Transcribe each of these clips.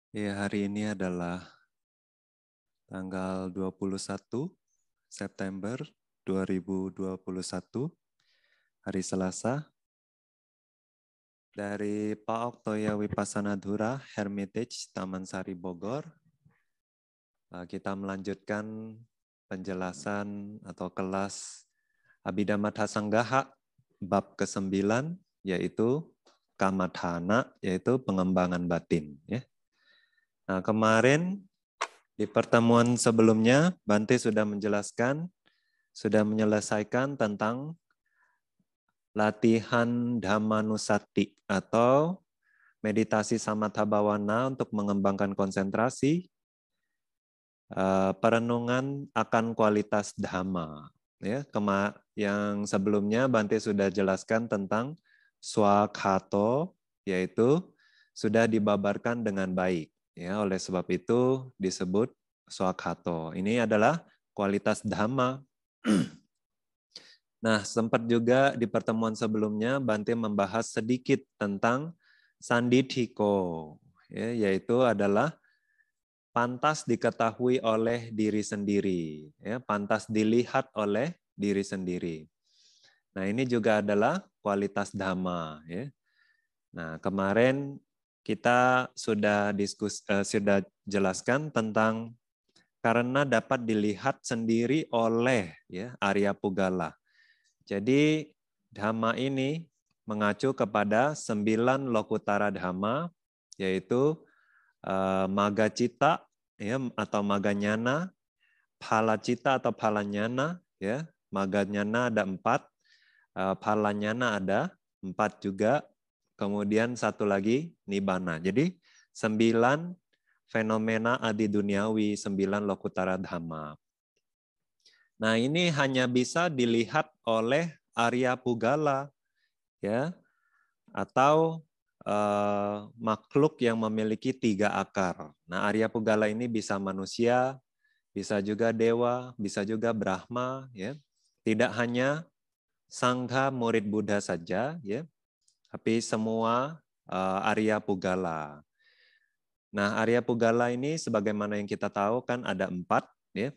Ya, hari ini adalah tanggal 21 September 2021, hari Selasa, dari Pak Oktoya Wipassanadhura Hermitage Taman Sari Bogor. Kita melanjutkan penjelasan atau kelas Abhidhamma Sanggaha bab ke-9, yaitu Kamadhana, yaitu pengembangan batin. Nah, kemarin di pertemuan sebelumnya, Bante sudah menjelaskan, sudah menyelesaikan tentang latihan Dhammanusati atau meditasi samatha bhavana untuk mengembangkan konsentrasi, perenungan akan kualitas Dhamma. Ya, yang sebelumnya Bante sudah jelaskan tentang swakhato, yaitu sudah dibabarkan dengan baik. Ya, oleh sebab itu disebut swakhato. Ini adalah kualitas Dhamma. Nah, sempat juga di pertemuan sebelumnya Bante membahas sedikit tentang sandithiko, ya, yaitu adalah pantas diketahui oleh diri sendiri, ya, pantas dilihat oleh diri sendiri. Nah, ini juga adalah kualitas Dhamma. Ya. Nah, kemarin kita sudah sudah jelaskan tentang karena dapat dilihat sendiri oleh ya Arya Pugala. Jadi Dhamma ini mengacu kepada 9 lokutara Dhamma, yaitu Magga Cita ya, atau Magga Nyana, Phala Cita atau Phala Nyana, ya. Magga Nyana ada 4, Phala Nyana ada 4 juga, kemudian satu lagi Nibbana. Jadi 9 fenomena adi duniawi, 9 lokutara Dhamma. Nah, ini hanya bisa dilihat oleh Arya Pugala, ya, atau makhluk yang memiliki 3 akar. Nah, Arya Pugala ini bisa manusia, bisa juga dewa, bisa juga Brahma, ya. Tidak hanya sangha murid Buddha saja, ya, tapi semua Arya Pugala. Nah, Arya Pugala ini sebagaimana yang kita tahu kan ada 4, ya.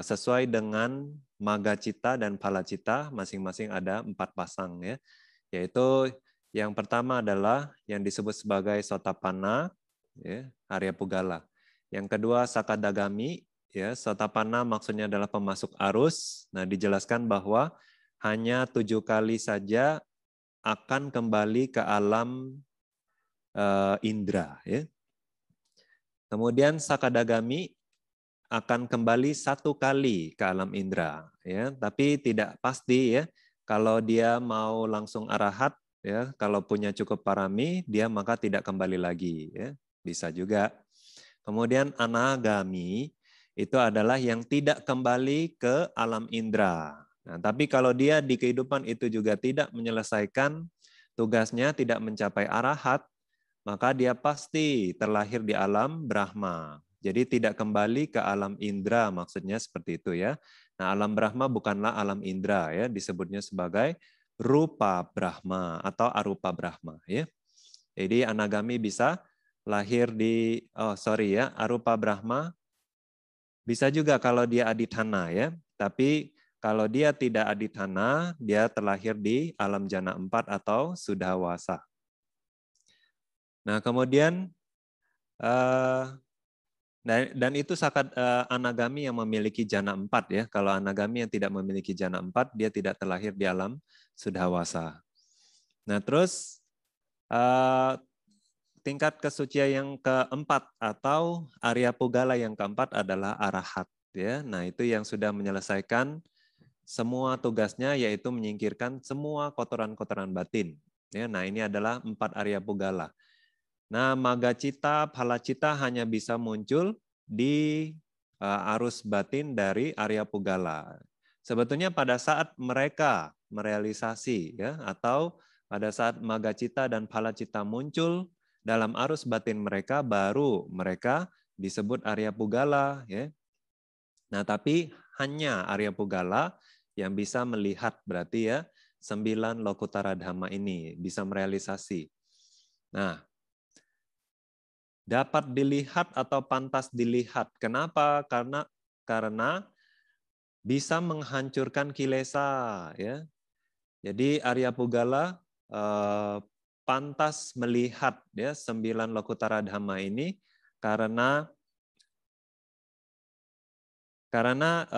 Sesuai dengan Magga Cita dan Phala Cita, masing-masing ada 4 pasang, ya. Yaitu yang pertama adalah yang disebut sebagai Sotapanna, ya, Arya Pugala. Yang kedua Sakadagami, ya, Sotapanna maksudnya adalah pemasuk arus. Nah, dijelaskan bahwa hanya 7 kali saja akan kembali ke alam indra, ya. Kemudian Sakadagami akan kembali 1 kali ke alam indra, ya, tapi tidak pasti, ya. Kalau dia mau langsung arahat, ya, kalau punya cukup parami, dia maka tidak kembali lagi, ya. Bisa juga. Kemudian anagami itu adalah yang tidak kembali ke alam indra. Nah, tapi kalau dia di kehidupan itu juga tidak menyelesaikan tugasnya, tidak mencapai arahat, maka dia pasti terlahir di alam Brahma. Jadi tidak kembali ke alam indra, maksudnya seperti itu, ya. Nah, alam Brahma bukanlah alam indra, ya, disebutnya sebagai rupa Brahma atau arupa Brahma, ya. Jadi anagami bisa lahir di arupa Brahma bisa juga kalau dia adithana, ya. Tapi kalau dia tidak adithana, dia terlahir di alam jana 4 atau sudhawasa. Nah, kemudian dan itu anagami yang memiliki jana 4, ya. Kalau anagami yang tidak memiliki jana 4, dia tidak terlahir di alam sudhawasa. Nah, terus tingkat kesucian yang keempat atau Arya Pugala yang keempat adalah arahat, ya. Nah, itu yang sudah menyelesaikan semua tugasnya, yaitu menyingkirkan semua kotoran-kotoran batin. Ya, nah, ini adalah 4 Arya Pugala. Nah, Magga Cita, Phala Cita hanya bisa muncul di arus batin dari Arya Pugala. Sebetulnya pada saat mereka merealisasi, ya, atau pada saat Magga Cita dan Phala Cita muncul dalam arus batin mereka, baru mereka disebut Arya Pugala, ya. Nah, tapi hanya Arya Pugala yang bisa melihat, berarti, ya, 9 lokutara Dhamma ini bisa merealisasi. Nah, dapat dilihat atau pantas dilihat. Kenapa? Karena bisa menghancurkan kilesa, ya. Jadi Arya Pugala pantas melihat ya 9 Lokutara Dhamma ini karena 9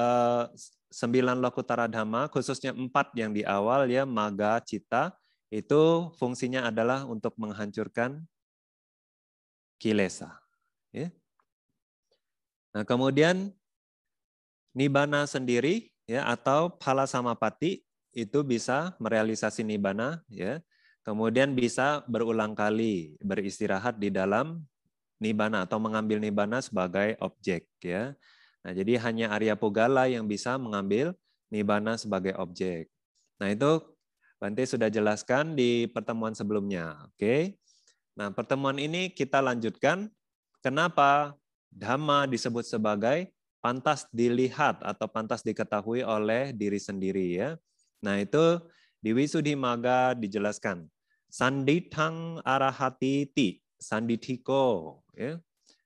Lokutara Dhamma, khususnya 4 yang di awal ya, Magga, Citta, itu fungsinya adalah untuk menghancurkan kilesa. Ya. Nah, kemudian Nibbana sendiri ya atau Phala Samapatti itu bisa merealisasi Nibbana ya. Kemudian bisa berulang kali beristirahat di dalam Nibbana atau mengambil Nibbana sebagai objek ya. Nah, jadi hanya Arya Pugala yang bisa mengambil Nibbana sebagai objek. Nah, itu Bante sudah jelaskan di pertemuan sebelumnya. Oke. Nah, pertemuan ini kita lanjutkan. Kenapa Dhamma disebut sebagai pantas dilihat atau pantas diketahui oleh diri sendiri ya. Nah, itu di Visuddhimagga dijelaskan. Sandithang arahati ti, sandithiko ya.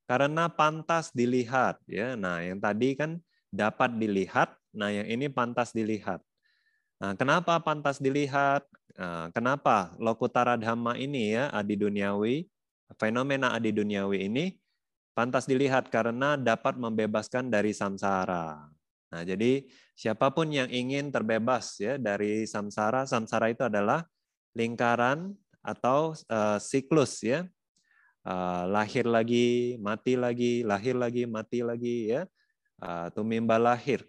Karena pantas dilihat ya. Nah, yang tadi kan dapat dilihat, nah yang ini pantas dilihat. Nah, kenapa pantas dilihat? Nah, kenapa Lokutara Dhamma ini ya, adi duniawi, fenomena adi duniawi ini pantas dilihat karena dapat membebaskan dari samsara. Nah, jadi siapapun yang ingin terbebas ya dari samsara, samsara itu adalah lingkaran atau siklus ya. Lahir lagi, mati lagi, lahir lagi, mati lagi ya. Tumimba lahir.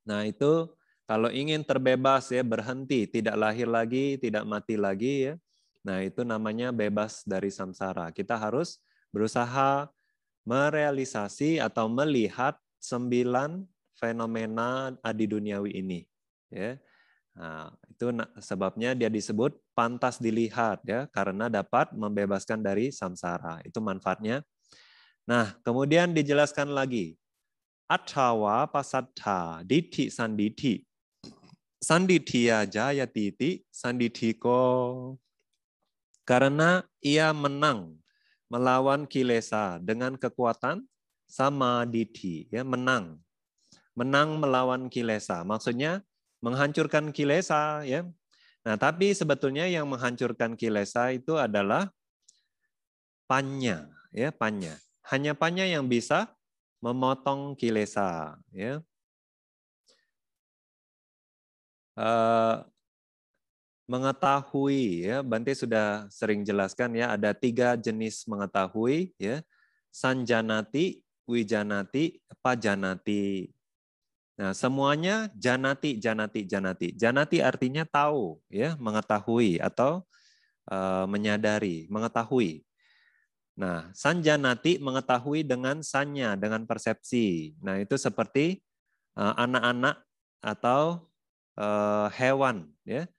Nah, itu kalau ingin terbebas ya, berhenti, tidak lahir lagi, tidak mati lagi ya. Nah, itu namanya bebas dari samsara. Kita harus berusaha merealisasi atau melihat 9 fenomena adi duniawi ini ya. Nah, itu sebabnya dia disebut pantas dilihat ya karena dapat membebaskan dari samsara. Itu manfaatnya. Nah, kemudian dijelaskan lagi. Attawa pasattha ditti sanditi. Sandithiya jayatiti sandithiko. Karena ia menang melawan kilesa dengan kekuatan samadhi ya, menang melawan kilesa maksudnya menghancurkan kilesa ya. Nah, tapi sebetulnya yang menghancurkan kilesa itu adalah panya ya, panya. Hanya panya yang bisa memotong kilesa ya. Mengetahui ya, Bante sudah sering jelaskan ya, ada 3 jenis mengetahui ya. Sanjanati, wijanati, pajanati. Nah, semuanya janati, janati, janati. Janati artinya tahu ya, mengetahui atau menyadari, mengetahui. Nah, sanjanati mengetahui dengan sanya, dengan persepsi. Nah, itu seperti anak-anak atau hewan ya.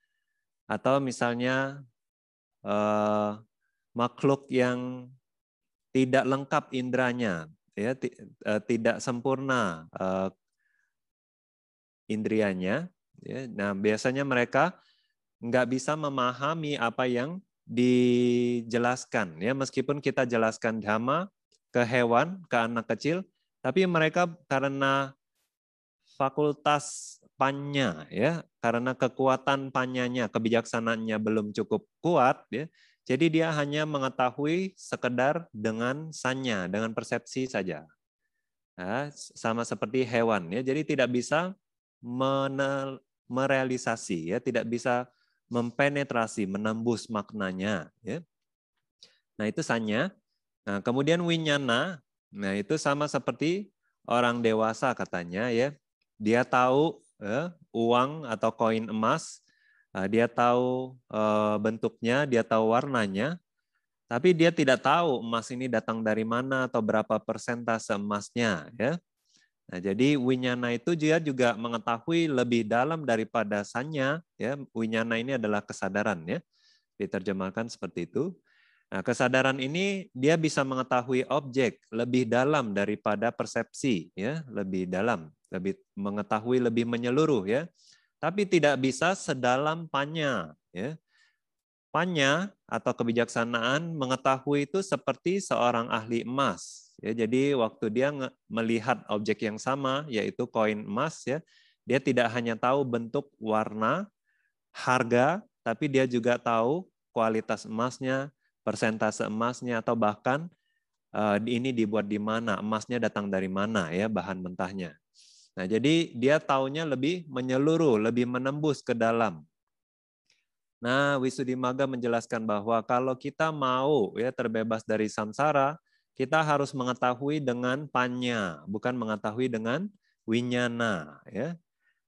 Atau misalnya makhluk yang tidak lengkap indranya, ya, tidak sempurna indrianya. Ya. Nah, biasanya mereka nggak bisa memahami apa yang dijelaskan. Ya, meskipun kita jelaskan dhamma ke hewan, ke anak kecil, tapi mereka karena fakultas panya ya, karena kekuatan panyanya, kebijaksanaannya belum cukup kuat ya. Jadi dia hanya mengetahui sekedar dengan sanya, dengan persepsi saja. Nah, sama seperti hewan ya. Jadi tidak bisa merealisasi ya, tidak bisa mempenetrasi, menembus maknanya ya. Nah, itu sanya. Nah, kemudian winyana, nah itu sama seperti orang dewasa katanya ya. Dia tahu uang atau koin emas, dia tahu bentuknya, dia tahu warnanya, tapi dia tidak tahu emas ini datang dari mana atau berapa persentase emasnya. Ya. Nah, jadi winyana itu dia juga mengetahui lebih dalam daripada sanya. Ya. Winyana ini adalah kesadaran, ya. Diterjemahkan seperti itu. Nah, kesadaran ini dia bisa mengetahui objek lebih dalam daripada persepsi, ya, lebih dalam, lebih mengetahui lebih menyeluruh, ya. Tapi tidak bisa sedalam panya, ya. Panya atau kebijaksanaan mengetahui itu seperti seorang ahli emas. Ya, jadi waktu dia melihat objek yang sama, yaitu koin emas, ya, dia tidak hanya tahu bentuk, warna, harga, tapi dia juga tahu kualitas emasnya, persentase emasnya, atau bahkan ini dibuat di mana, emasnya datang dari mana, ya, bahan mentahnya. Nah, jadi dia taunya lebih menyeluruh, lebih menembus ke dalam. Nah, Wisuddhimagga menjelaskan bahwa kalau kita mau ya terbebas dari samsara, kita harus mengetahui dengan panya, bukan mengetahui dengan winyana, ya.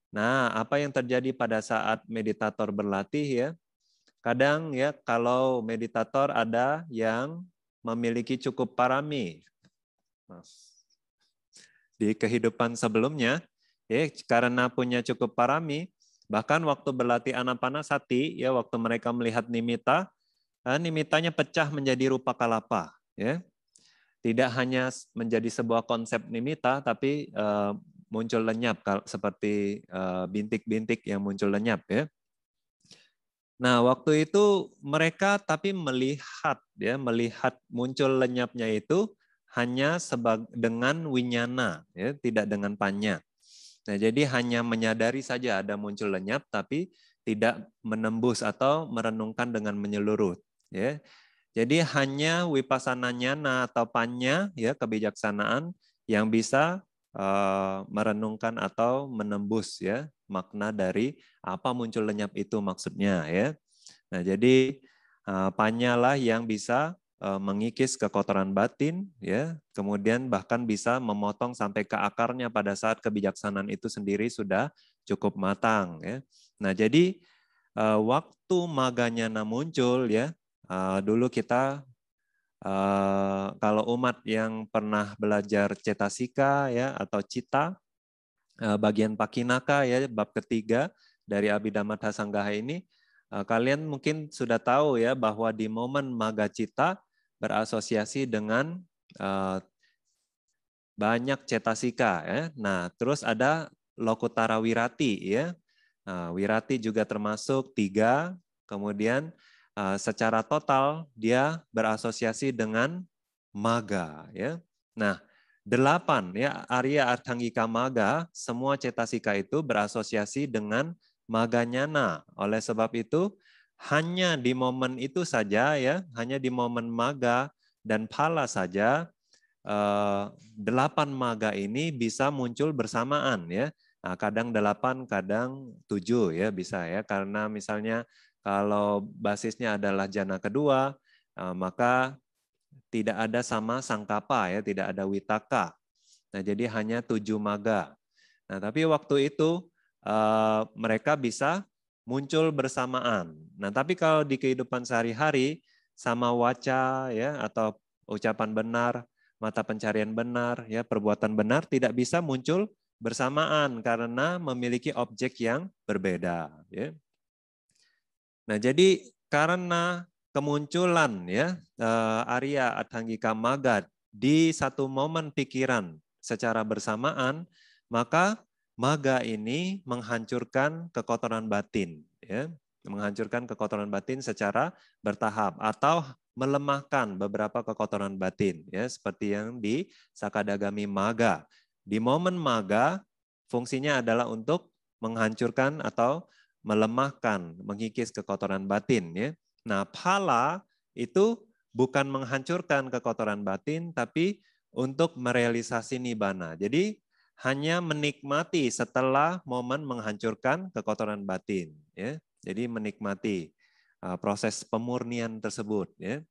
Nah, apa yang terjadi pada saat meditator berlatih, ya? Kadang ya kalau meditator ada yang memiliki cukup parami di kehidupan sebelumnya, ya, karena punya cukup parami, bahkan waktu berlatih anapanasati, ya, waktu mereka melihat nimitta, nimittanya pecah menjadi rupa kalapa, ya. Tidak hanya menjadi sebuah konsep nimitta, tapi muncul lenyap seperti bintik-bintik yang muncul lenyap, ya. Nah, waktu itu mereka tapi melihat, ya, melihat muncul lenyapnya itu hanya dengan winyana, ya, tidak dengan panya. Nah, jadi hanya menyadari saja ada muncul lenyap, tapi tidak menembus atau merenungkan dengan menyeluruh. Ya. Jadi hanya wipasana nyana atau panya, ya, kebijaksanaan yang bisa merenungkan atau menembus, ya, makna dari apa muncul lenyap itu maksudnya, ya. Nah, jadi panyalah yang bisa mengikis kekotoran batin, ya, kemudian bahkan bisa memotong sampai ke akarnya pada saat kebijaksanaan itu sendiri sudah cukup matang, ya. Nah, jadi waktu maganyana muncul, ya, dulu kita kalau umat yang pernah belajar cetasika, ya, atau cita, bagian pakinaka, ya, bab ketiga dari Abhidhamma Sanggaha ini, kalian mungkin sudah tahu, ya, bahwa di momen maga cita berasosiasi dengan banyak cetasika, ya. Nah, terus ada lokutara wirati, ya. Nah, wirati juga termasuk 3, kemudian secara total dia berasosiasi dengan maga, ya. Nah, 8, ya, Arya Arthangika Maga, semua cetasika itu berasosiasi dengan maganyana. Oleh sebab itu, hanya di momen itu saja, ya, hanya di momen maga dan phala saja 8 maga ini bisa muncul bersamaan, ya. Nah, kadang 8, kadang 7, ya, bisa, ya, karena misalnya kalau basisnya adalah jana kedua, maka tidak ada sama sangkapa, ya, tidak ada witaka. Nah, jadi hanya 7 maga. Nah, tapi waktu itu mereka bisa muncul bersamaan. Nah, tapi kalau di kehidupan sehari-hari sama waca, ya, atau ucapan benar, mata pencarian benar, ya, perbuatan benar tidak bisa muncul bersamaan karena memiliki objek yang berbeda, ya. Nah, jadi karena kemunculan, ya, Arya Atthangika Maga di satu momen pikiran secara bersamaan, maka maga ini menghancurkan kekotoran batin, ya, menghancurkan kekotoran batin secara bertahap atau melemahkan beberapa kekotoran batin, ya, seperti yang di Sakadagami Maga. Di momen maga fungsinya adalah untuk menghancurkan atau melemahkan, mengikis kekotoran batin, ya. Nah, phala itu bukan menghancurkan kekotoran batin, tapi untuk merealisasi nibbana. Jadi hanya menikmati setelah momen menghancurkan kekotoran batin, ya. Jadi menikmati proses pemurnian tersebut, ya.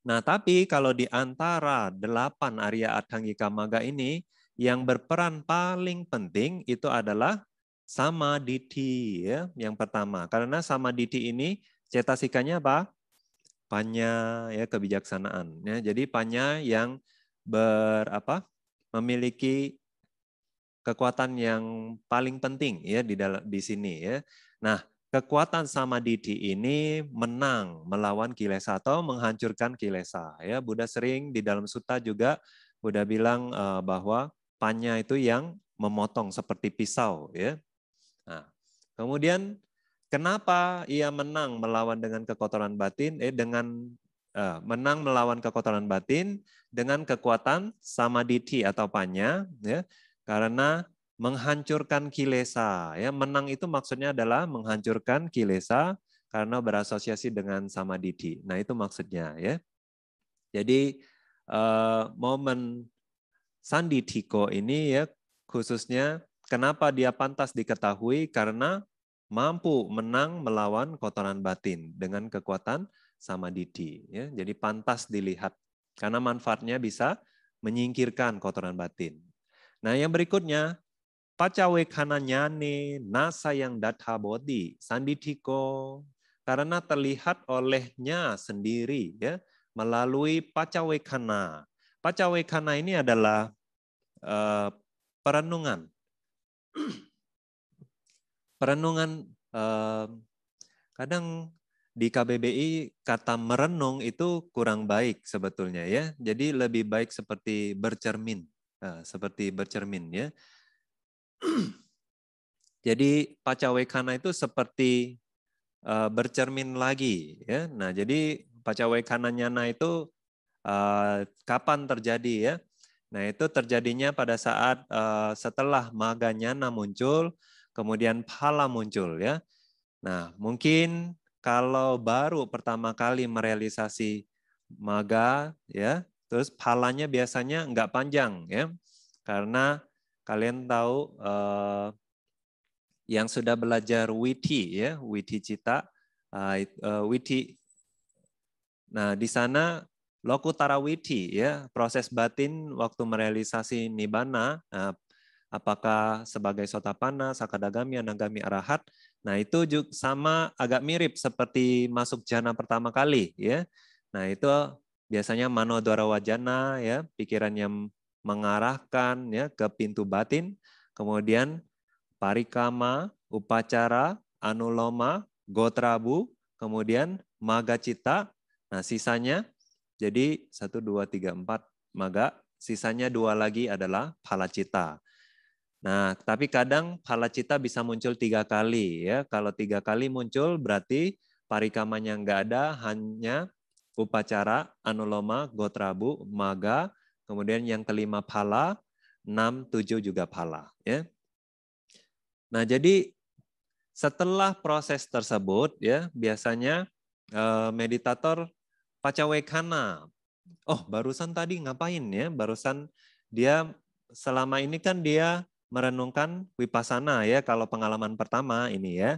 Nah, tapi kalau di antara 8 Arya Atthangika Maga ini, yang berperan paling penting itu adalah samaditi, ya, yang pertama. Karena samaditi ini cetasikanya apa? Panya, ya, kebijaksanaan, ya. Jadi panya yang memiliki kekuatan yang paling penting, ya, di sini, ya. Nah, kekuatan samaditi ini menang melawan kilesa atau menghancurkan kilesa, ya. Buddha sering di dalam sutta juga Buddha bilang bahwa panya itu yang memotong seperti pisau, ya. Nah, kemudian Kenapa ia menang melawan dengan kekotoran batin? Menang melawan kekotoran batin dengan kekuatan samadhi atau panya, ya, karena menghancurkan kilesa. Ya, menang itu maksudnya adalah menghancurkan kilesa karena berasosiasi dengan samadhi. Nah, itu maksudnya, ya. Jadi momen sandithiko ini ya khususnya kenapa dia pantas diketahui karena mampu menang melawan kotoran batin dengan kekuatan samadhi, ya. Jadi pantas dilihat karena manfaatnya bisa menyingkirkan kotoran batin. Nah, yang berikutnya pacawekana nyane nasa yang datha bodhi sandithiko, karena terlihat olehnya sendiri, ya, melalui pacawekana. Pacawekana ini adalah perenungan. Perenungan kadang di KBBI kata merenung itu kurang baik sebetulnya, ya. Jadi lebih baik seperti bercermin, ya. Jadi pacawekana itu seperti bercermin lagi, ya. Nah, jadi pacawekana nyana itu kapan terjadi, ya? Nah, itu terjadinya pada saat setelah maga nyana muncul, kemudian phala muncul, ya. Nah, mungkin kalau baru pertama kali merealisasi maga, ya, terus phalanya biasanya nggak panjang, ya, karena kalian tahu yang sudah belajar witi, ya, witi cita, witi. Nah, di sana lokutara witi, ya, proses batin waktu merealisasi nibbana, apakah sebagai sotapanna, sakadagami, anagami, arahat. Nah, itu juga sama agak mirip seperti masuk jana pertama kali, ya. Nah, itu biasanya manodwara wajana, ya, pikiran yang mengarahkan, ya, ke pintu batin, kemudian parikama, upacara, anuloma, gotrabu, kemudian magacita. Nah, sisanya jadi 1, 2, 3, 4 maga, sisanya 2 lagi adalah palacita. Nah, tapi kadang palacita bisa muncul 3 kali, ya. Kalau 3 kali muncul berarti parikamanya nggak ada, hanya upacara, anuloma, gotrabu, maga, kemudian yang kelima phala, 6, 7 juga phala, ya. Nah, jadi setelah proses tersebut, ya, biasanya meditator pacawekana. Oh, barusan tadi ngapain, ya? Barusan dia selama ini kan dia merenungkan vipassana, ya, kalau pengalaman pertama ini, ya.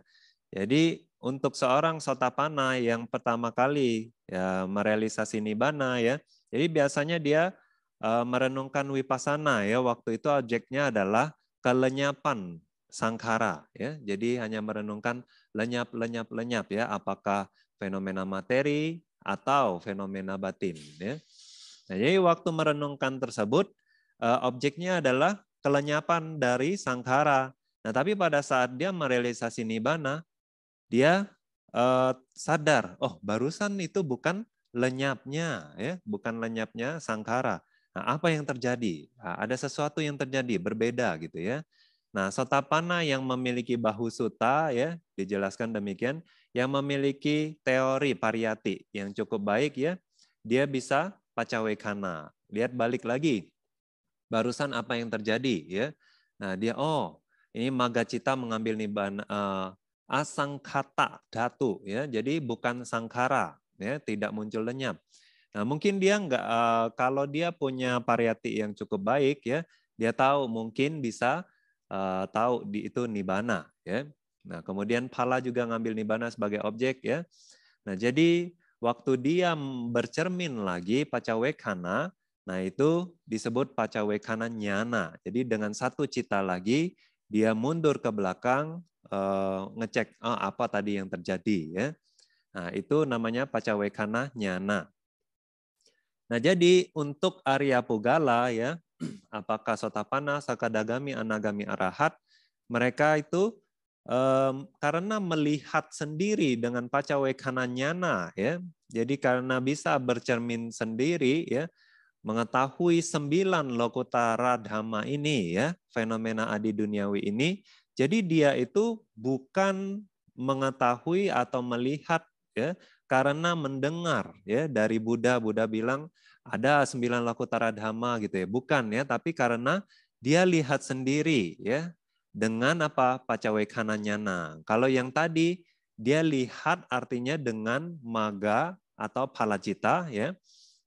Jadi untuk seorang sotapanna yang pertama kali, ya, merealisasi nibbana, ya. Jadi biasanya dia merenungkan vipassana, ya. Waktu itu objeknya adalah kelenyapan sangkara, ya. Jadi hanya merenungkan lenyap, ya, apakah fenomena materi atau fenomena batin, ya. Nah, jadi waktu merenungkan tersebut objeknya adalah kelenyapan dari sangkara. Nah, tapi pada saat dia merealisasi nibbana, dia sadar, oh, barusan itu bukan lenyapnya, ya, bukan lenyapnya sangkara. Nah, apa yang terjadi? Nah, ada sesuatu yang terjadi berbeda gitu, ya. Nah, sotapanna yang memiliki bahu sutta, ya, dijelaskan demikian, yang memiliki teori pariyati yang cukup baik, ya, dia bisa pacawekana. Lihat balik lagi, barusan apa yang terjadi, ya. Nah, dia, oh, ini magacita mengambil nibbana, asangkhata dhatu, ya. Jadi bukan sangkara, ya, tidak muncul lenyap. Nah, mungkin dia enggak, kalau dia punya pariyati yang cukup baik, ya, dia tahu mungkin bisa tahu itu nibbana, ya. Nah, kemudian phala juga ngambil nibbana sebagai objek, ya. Nah, jadi waktu dia bercermin lagi pacawekana, nah itu disebut pacawekana nyana. Jadi dengan satu cita lagi dia mundur ke belakang, ngecek apa tadi yang terjadi, ya. Nah, itu namanya pacawekana nyana. Nah, jadi untuk Arya Pugala, ya, apakah Sotapanna, Sakadagami, Anagami, Arahat, mereka itu karena melihat sendiri dengan pacawekana nyana, ya. Jadi karena bisa bercermin sendiri, ya, mengetahui 9 lokutara dhamma ini, ya, fenomena adi duniawi ini, jadi dia itu bukan mengetahui atau melihat ya karena mendengar ya dari Buddha. Buddha bilang ada 9 Lokutara Dhamma gitu ya. Bukan ya, tapi karena dia lihat sendiri ya dengan apa? Pacawekkhana nyana. Kalau yang tadi dia lihat artinya dengan maga atau palacita ya.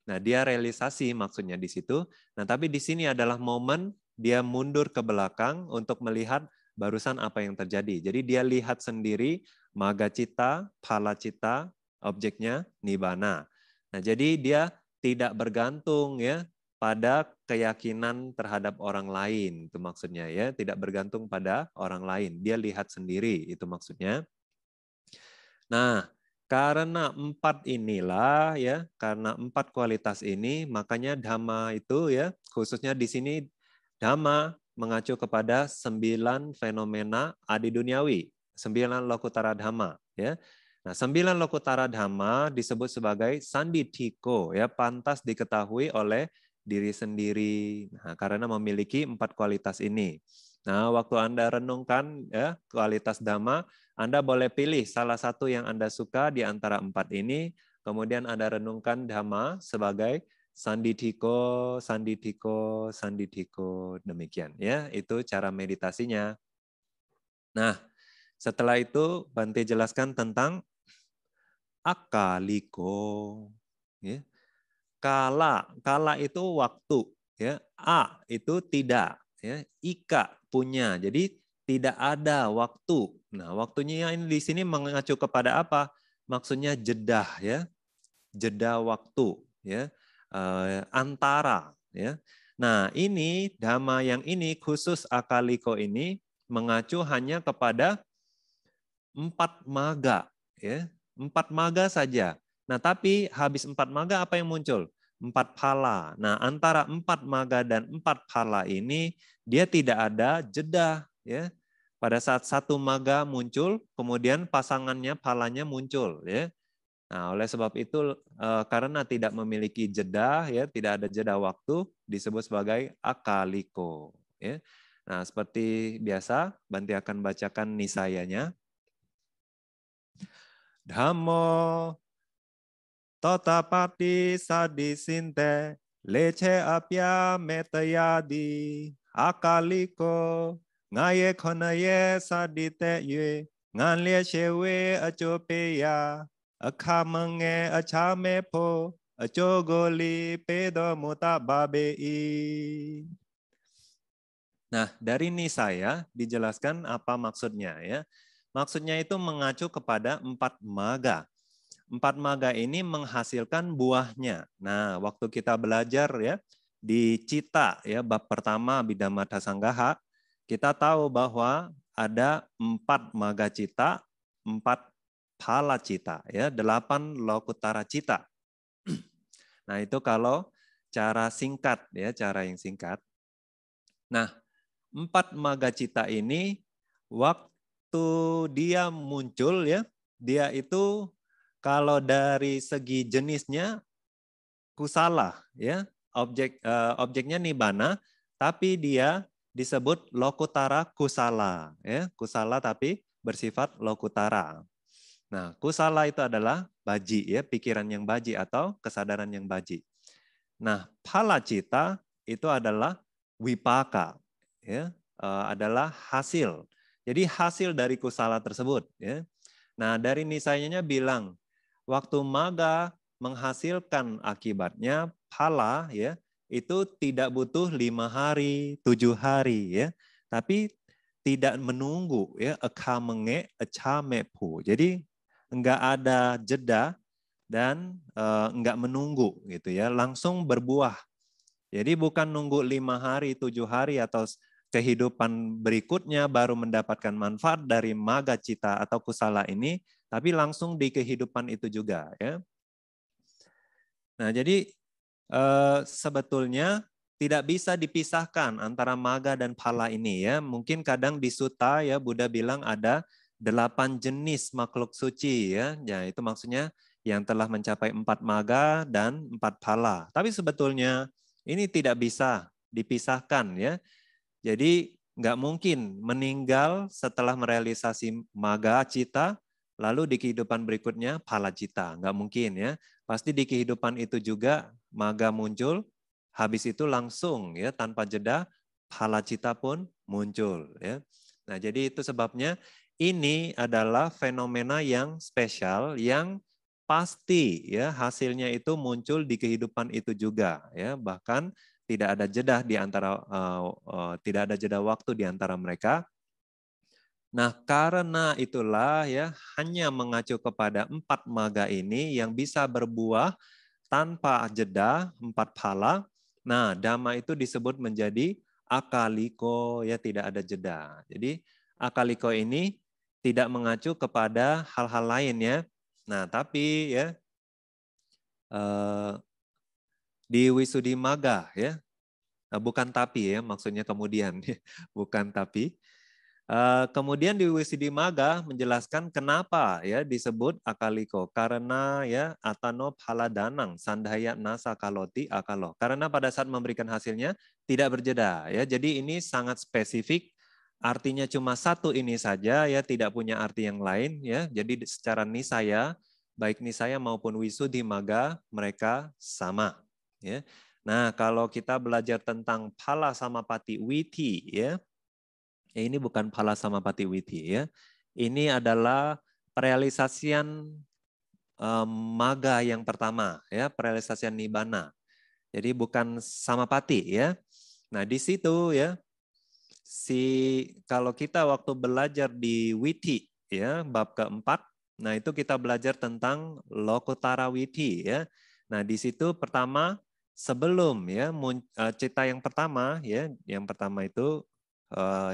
Nah, dia realisasi maksudnya di situ. Nah, tapi di sini adalah momen dia mundur ke belakang untuk melihat barusan apa yang terjadi. Jadi dia lihat sendiri maga cita, phala cita, objeknya nibbana. Nah, jadi dia tidak bergantung ya pada keyakinan terhadap orang lain, itu maksudnya ya, tidak bergantung pada orang lain. Dia lihat sendiri, itu maksudnya. Nah, karena 4 inilah ya, karena 4 kualitas ini, makanya Dhamma itu ya, khususnya di sini Dhamma mengacu kepada 9 fenomena adi duniawi, 9 Lokutara Dhamma ya. Nah, 9 Lokutara Dhamma disebut sebagai sandithiko ya, pantas diketahui oleh diri sendiri. Nah, karena memiliki 4 kualitas ini. Nah, waktu Anda renungkan ya kualitas Dhamma, Anda boleh pilih salah satu yang Anda suka di antara 4 ini, kemudian Anda renungkan Dhamma sebagai sandithiko, sandithiko, sandithiko, demikian ya. Itu cara meditasinya. Nah, setelah itu Bante jelaskan tentang akaliko. Ya. Kala itu waktu, ya. A itu tidak, ya. Ika punya. Jadi tidak ada waktu. Nah, waktunya ini di sini mengacu kepada apa? Maksudnya jedah, ya. Jeda waktu, ya. Antara, ya. Nah, ini dhamma yang ini khusus akaliko ini mengacu hanya kepada 4 maga, ya. 4 maga saja. Nah, tapi habis 4 maga apa yang muncul? 4 phala. Nah, antara 4 maga dan 4 phala ini dia tidak ada jeda, ya. Pada saat satu maga muncul, kemudian pasangannya phalanya muncul, ya. Nah, oleh sebab itu karena tidak memiliki jeda, ya, tidak ada jeda waktu, disebut sebagai akaliko, ya. Nah, seperti biasa, Bante akan bacakan nisayanya. Dhammo Totapati sadisinte leche apya metayadi akaliko ngaye konaye sadite yue nganlie chewe achopeya akamenge achame po achogoli pedo muta babei. Nah, dari ini saya dijelaskan apa maksudnya ya. Maksudnya itu mengacu kepada 4 maga. 4 maga ini menghasilkan buahnya. Nah, waktu kita belajar ya di Cita ya bab pertama Bidamata Sanggaha, kita tahu bahwa ada 4 maga cita, 4 phala cita ya, 8 lokutara cita. Nah, itu kalau cara singkat ya, cara yang singkat. Nah, 4 maga cita ini waktu dia muncul ya, dia itu kalau dari segi jenisnya kusala ya, objeknya nibbana, tapi dia disebut lokutara kusala ya, kusala tapi bersifat lokutara. Nah, kusala itu adalah baji ya, pikiran yang baji atau kesadaran yang baji. Nah, phala cita itu adalah wipaka ya, adalah hasil. Jadi hasil dari kusala tersebut ya. Nah, dari nisayanya bilang waktu maga menghasilkan akibatnya phala ya, itu tidak butuh 5 hari, 7 hari ya. Tapi tidak menunggu ya, akamenge achamepu. Jadi enggak ada jeda dan enggak menunggu gitu ya, langsung berbuah. Jadi bukan nunggu 5 hari, 7 hari atau kehidupan berikutnya baru mendapatkan manfaat dari maga cita atau kusala ini, tapi langsung di kehidupan itu juga ya. Nah, jadi sebetulnya tidak bisa dipisahkan antara maga dan phala ini ya. Mungkin kadang di sutta ya Buddha bilang ada 8 jenis makhluk suci ya. Ya, itu maksudnya yang telah mencapai 4 maga dan 4 phala. Tapi sebetulnya ini tidak bisa dipisahkan ya. Jadi nggak mungkin meninggal setelah merealisasi maga cita, lalu di kehidupan berikutnya phala cita. Nggak mungkin ya. Pasti di kehidupan itu juga maga muncul, habis itu langsung ya tanpa jeda phala cita pun muncul ya. Nah, jadi itu sebabnya ini adalah fenomena yang spesial yang pasti ya hasilnya itu muncul di kehidupan itu juga ya. Bahkan tidak ada jeda di antara tidak ada jeda waktu di antara mereka. Nah, karena itulah ya hanya mengacu kepada 4 maga ini yang bisa berbuah tanpa jeda, 4 phala. Nah, dhamma itu disebut menjadi akaliko, ya tidak ada jeda. Jadi akaliko ini tidak mengacu kepada hal-hal lain ya. Nah, tapi ya di Wisuddhimagga ya, bukan tapi ya, maksudnya kemudian, bukan tapi. Kemudian di Wisuddhimagga menjelaskan kenapa ya disebut akaliko, karena ya atano phaladanang sandhaya nasa kaloti akalo. Karena pada saat memberikan hasilnya tidak berjeda ya. Jadi ini sangat spesifik, artinya cuma satu ini saja ya, tidak punya arti yang lain ya. Jadi secara nisaya, baik nisaya maupun Wisuddhimagga mereka sama ya. Nah, kalau kita belajar tentang phala samapati witi ya, ini bukan phala samapati witi ya. Ini adalah perealisasian maga yang pertama ya, perealisasian nibbana. Jadi bukan samapati ya. Nah, di situ ya kalau kita waktu belajar di witi ya, bab keempat, nah itu kita belajar tentang lokutara witi ya. Nah, di situ pertama sebelum ya cita yang pertama ya, yang pertama itu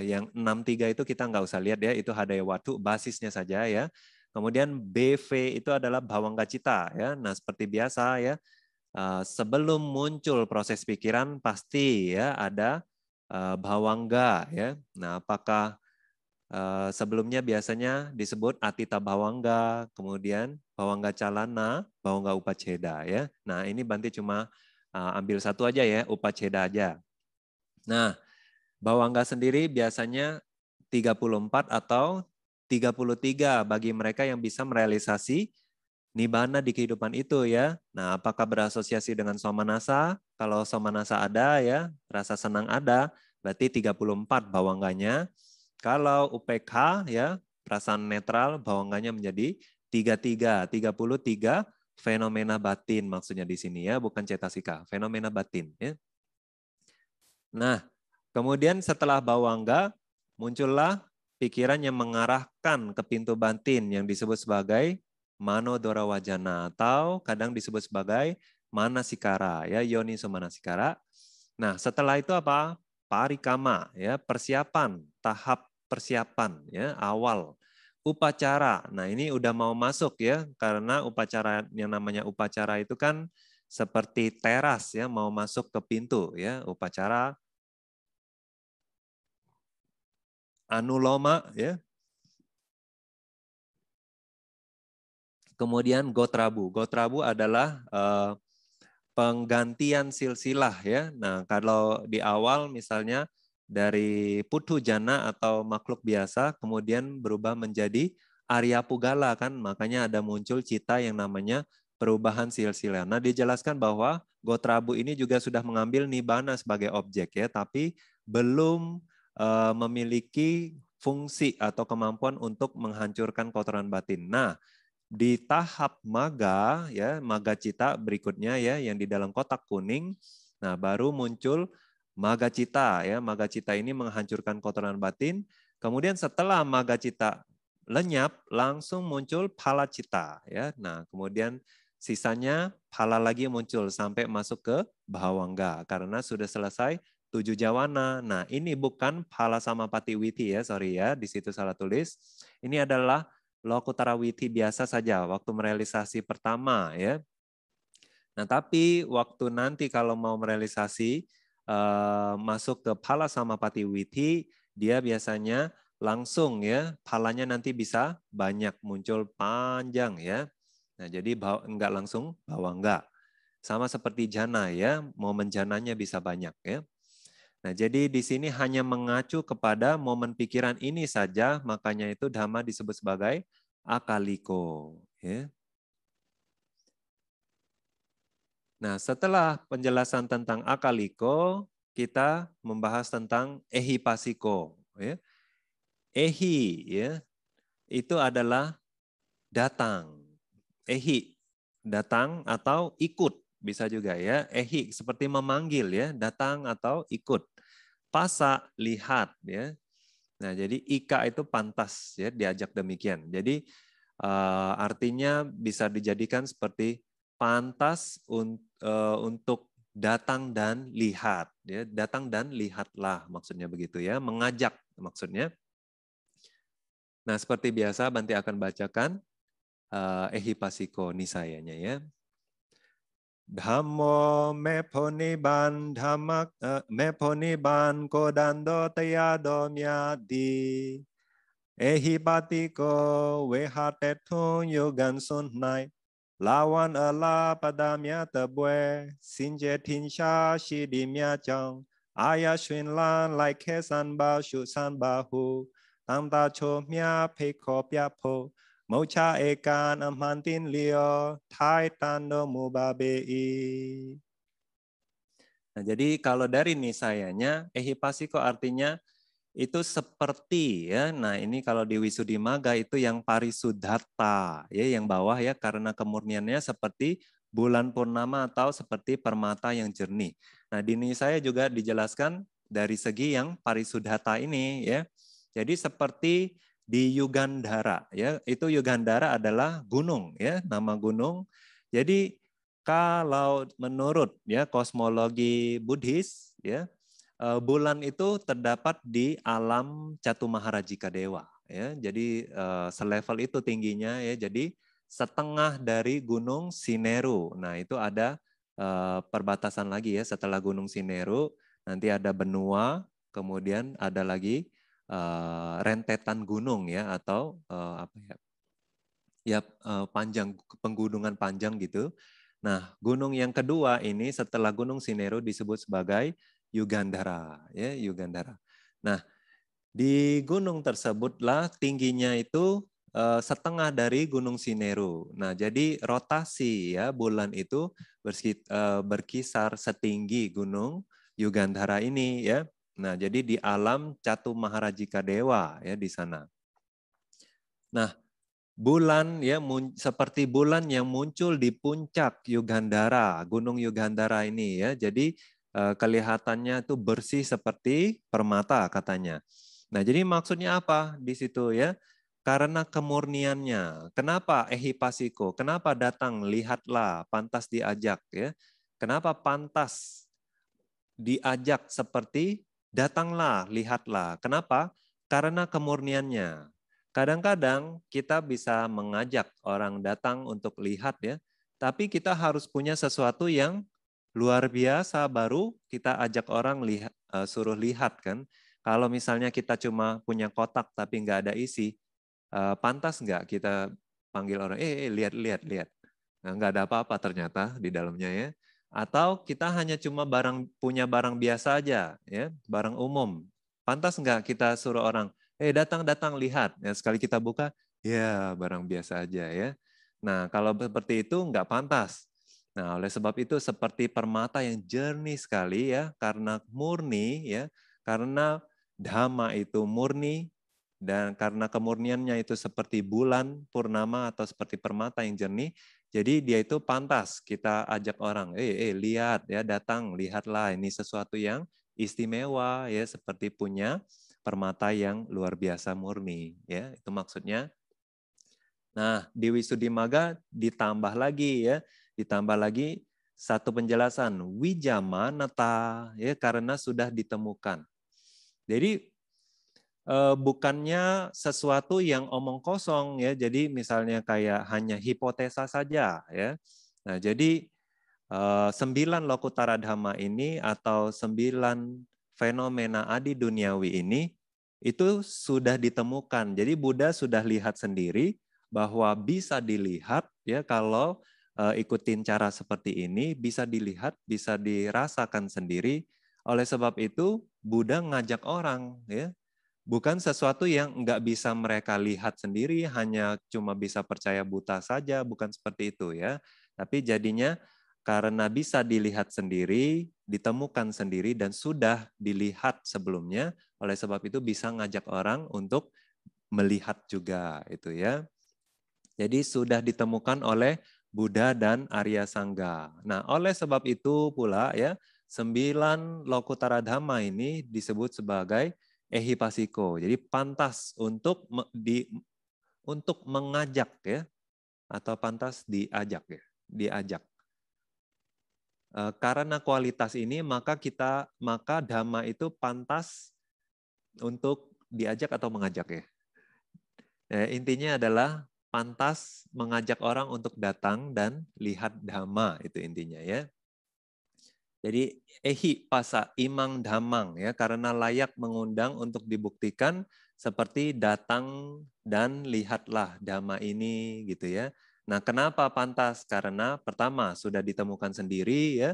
yang 6.3 itu kita nggak usah lihat ya, itu hadaya watu basisnya saja ya. Kemudian BV itu adalah bawangga cita ya. Nah, seperti biasa ya, sebelum muncul proses pikiran pasti ya ada bawangga ya. Nah, apakah sebelumnya biasanya disebut atita bawangga, kemudian bawangga calana, bawangga upaceda ya. Nah, ini Bante cuma ambil satu aja ya, upaceda aja. Nah, bawangga sendiri biasanya 34 atau 33 bagi mereka yang bisa merealisasi nibbana di kehidupan itu ya. Nah, apakah berasosiasi dengan somanasa? Kalau somanasa ada ya, rasa senang ada, berarti 34 bawangganya. Kalau UPK ya, perasaan netral, bawangganya menjadi 33 fenomena batin maksudnya di sini ya, bukan cetasika, fenomena batin ya. Nah, kemudian setelah bawangga muncullah pikiran yang mengarahkan ke pintu batin yang disebut sebagai manodora wajana atau kadang disebut sebagai manasikara ya, yoniso manasikara. Nah, setelah itu apa? Parikama ya, persiapan, tahap persiapan ya, awal. Upacara. Nah, ini udah mau masuk ya, karena upacara yang namanya upacara itu kan seperti teras ya, mau masuk ke pintu ya, upacara anuloma ya. Kemudian gotrabu. Gotrabu adalah penggantian silsilah ya. Nah, kalau di awal misalnya dari putu jana atau makhluk biasa kemudian berubah menjadi Arya Pugala kan, makanya ada muncul cita yang namanya perubahan silsilah. Nah, dijelaskan bahwa gotrabu ini juga sudah mengambil nibbana sebagai objek ya, tapi belum memiliki fungsi atau kemampuan untuk menghancurkan kotoran batin. Nah, di tahap maga ya, maga cita berikutnya ya yang di dalam kotak kuning, nah baru muncul maga cita ya. Maga cita ini menghancurkan kotoran batin. Kemudian setelah maga cita lenyap langsung muncul phala cita ya. Nah, kemudian sisanya phala lagi muncul sampai masuk ke bhawangga karena sudah selesai 7 jawana. Nah, ini bukan phala samapati witi ya, sorry ya, di situ salah tulis. Ini adalah lokutara witi biasa saja waktu merealisasi pertama ya. Nah, tapi waktu nanti kalau mau merealisasi masuk ke phala samapati witi, dia biasanya langsung ya, phalanya nanti bisa banyak muncul panjang ya. Nah, jadi enggak langsung bawangga. Sama seperti jana ya, mau menjananya bisa banyak ya. Nah, jadi di sini hanya mengacu kepada momen pikiran ini saja, makanya itu Dhamma disebut sebagai akaliko. Ya. Nah, setelah penjelasan tentang akaliko, kita membahas tentang ehipasiko. Ya. Ehi, ya, itu adalah datang. Ehi, datang atau ikut, bisa juga ya. Ehi, seperti memanggil ya, datang atau ikut. Pasa, lihat ya. Nah, jadi ika itu pantas ya, diajak demikian. Jadi artinya bisa dijadikan seperti pantas untuk datang dan lihat ya, datang dan lihatlah maksudnya begitu ya, mengajak maksudnya. Nah, seperti biasa Bante akan bacakan ehipasiko nisayanya ya. Dhammo me poniban dhamak me poniban kodando tayado myadi. Ehipatiko wehatetun yogan sunnai. Lawan ala padamya tebue sinje tinsha shidimya chang. Aya shwin lan like kesan ba shu san bahu. Tamta cho mya peko pyapo. Mocha ekan amantin lio thai tando mubabei. Nah, jadi kalau dari nisayanya, ehipasiko artinya itu seperti ya. Nah, ini kalau di Wisuddhimagga itu yang parisuddhata ya, yang bawah ya, karena kemurniannya seperti bulan purnama atau seperti permata yang jernih. Nah, di Nisaya juga dijelaskan dari segi yang parisuddhata ini ya. Jadi seperti di Yugandhara ya. Itu Yugandhara adalah gunung ya, nama gunung. Jadi kalau menurut ya kosmologi Buddhis ya, bulan itu terdapat di alam Catumaharajika Dewa ya. Jadi selevel itu tingginya ya. Jadi setengah dari Gunung Sineru. Nah, itu ada perbatasan lagi ya, setelah Gunung Sineru nanti ada benua, kemudian ada lagi rentetan gunung ya, atau apa ya? Ya panjang, penggunungan panjang gitu. Nah, gunung yang kedua ini setelah Gunung Sineru disebut sebagai Yugandhara ya, Yugandhara. Nah, di gunung tersebutlah tingginya itu setengah dari Gunung Sineru. Nah, jadi rotasi ya bulan itu berkisar setinggi Gunung Yugandhara ini ya. Nah, jadi di alam Catumaharajika Dewa ya di sana. Nah, bulan ya seperti bulan yang muncul di puncak Yugandhara, Gunung Yugandhara ini ya. Jadi kelihatannya itu bersih seperti permata katanya. Nah, jadi maksudnya apa di situ ya? Karena kemurniannya. Kenapa ehipasiko? Kenapa datang lihatlah, pantas diajak ya? Kenapa pantas diajak seperti datanglah, lihatlah. Kenapa? Karena kemurniannya. Kadang-kadang kita bisa mengajak orang datang untuk lihat ya, tapi kita harus punya sesuatu yang luar biasa baru kita ajak orang lihat, suruh lihat kan. Kalau misalnya kita cuma punya kotak tapi nggak ada isi, pantas nggak kita panggil orang, lihat, lihat, lihat. Nah, nggak ada apa-apa ternyata di dalamnya ya. Atau kita hanya cuma punya barang biasa aja, ya, barang umum. Pantas nggak kita suruh orang, datang, datang, lihat. Ya, sekali kita buka, ya barang biasa aja ya. Nah, kalau seperti itu nggak pantas. Nah, oleh sebab itu seperti permata yang jernih sekali ya, karena murni ya, karena Dhamma itu murni, dan karena kemurniannya itu seperti bulan purnama atau seperti permata yang jernih, jadi dia itu pantas kita ajak orang, lihat ya, datang, lihatlah, ini sesuatu yang istimewa ya, seperti punya permata yang luar biasa murni ya, itu maksudnya. Nah, di Wisuddhimagga ditambah lagi ya, ditambah lagi satu penjelasan wijamanata ya, karena sudah ditemukan. Jadi bukannya sesuatu yang omong kosong ya. Jadi misalnya kayak hanya hipotesa saja ya. Nah, jadi 9 lokutara dhamma ini atau 9 fenomena adi duniawi ini itu sudah ditemukan. Jadi Buddha sudah lihat sendiri bahwa bisa dilihat ya, kalau ikutin cara seperti ini bisa dilihat, bisa dirasakan sendiri. Oleh sebab itu Buddha ngajak orang, ya, bukan sesuatu yang nggak bisa mereka lihat sendiri, hanya cuma bisa percaya buta saja, bukan seperti itu ya. Tapi jadinya karena bisa dilihat sendiri, ditemukan sendiri, dan sudah dilihat sebelumnya, oleh sebab itu bisa ngajak orang untuk melihat juga itu ya. Jadi sudah ditemukan oleh Buddha dan Arya Sangga. Nah, oleh sebab itu pula ya, 9 Lokutara Dhamma ini disebut sebagai Ehipasiko. Jadi pantas untuk mengajak ya, atau pantas diajak ya, diajak. Karena kualitas ini maka Dhamma itu pantas untuk diajak atau mengajak ya. Intinya adalah pantas mengajak orang untuk datang dan lihat Dhamma, itu intinya ya. Jadi ehi pasa imang damang ya, karena layak mengundang untuk dibuktikan seperti datang dan lihatlah Dhamma ini gitu ya. Nah, kenapa pantas? Karena pertama sudah ditemukan sendiri ya.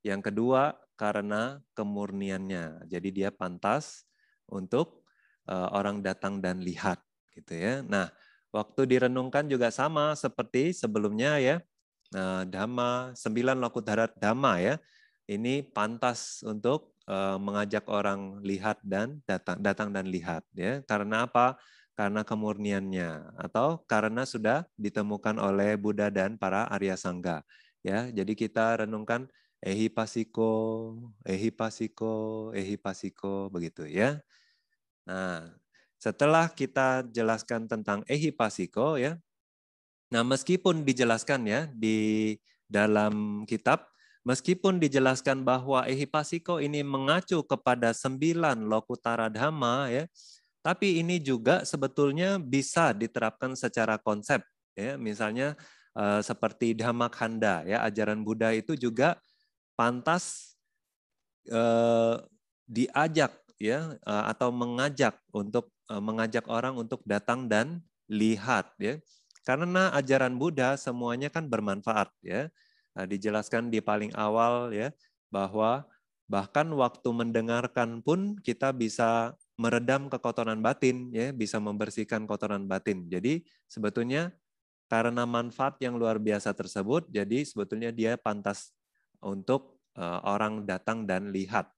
Yang kedua karena kemurniannya. Jadi dia pantas untuk orang datang dan lihat gitu ya. Nah, waktu direnungkan juga sama seperti sebelumnya ya. Dhamma 9 Lokutara Dhamma ya. Ini pantas untuk mengajak orang lihat dan datang dan lihat ya. Karena apa? Karena kemurniannya atau karena sudah ditemukan oleh Buddha dan para Arya Sangga ya. Jadi kita renungkan ehipasiko, ehipasiko, ehipasiko begitu ya. Nah, setelah kita jelaskan tentang ehipasiko ya. Nah, meskipun dijelaskan ya di dalam kitab, meskipun dijelaskan bahwa ehipasiko ini mengacu kepada 9 Lokutara Dhamma ya, tapi ini juga sebetulnya bisa diterapkan secara konsep ya. Misalnya seperti Dhammakanda ya, ajaran Buddha itu juga pantas diajak ya, atau mengajak orang untuk datang dan lihat ya. Karena ajaran Buddha semuanya kan bermanfaat ya. Dijelaskan di paling awal ya, bahwa bahkan waktu mendengarkan pun kita bisa meredam kekotoran batin ya, bisa membersihkan kotoran batin. Jadi sebetulnya karena manfaat yang luar biasa tersebut, jadi sebetulnya dia pantas untuk orang datang dan lihat.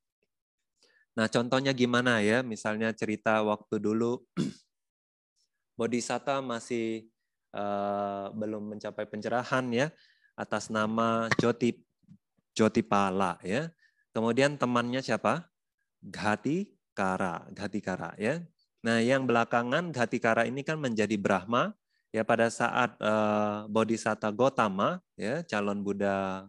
Nah, contohnya gimana ya? Misalnya cerita waktu dulu Bodhisatta masih belum mencapai pencerahan ya, atas nama Jotipala ya. Kemudian temannya siapa? Ghatikara ya. Nah, yang belakangan Ghatikara ini kan menjadi Brahma ya pada saat Bodhisatta Gotama ya, calon Buddha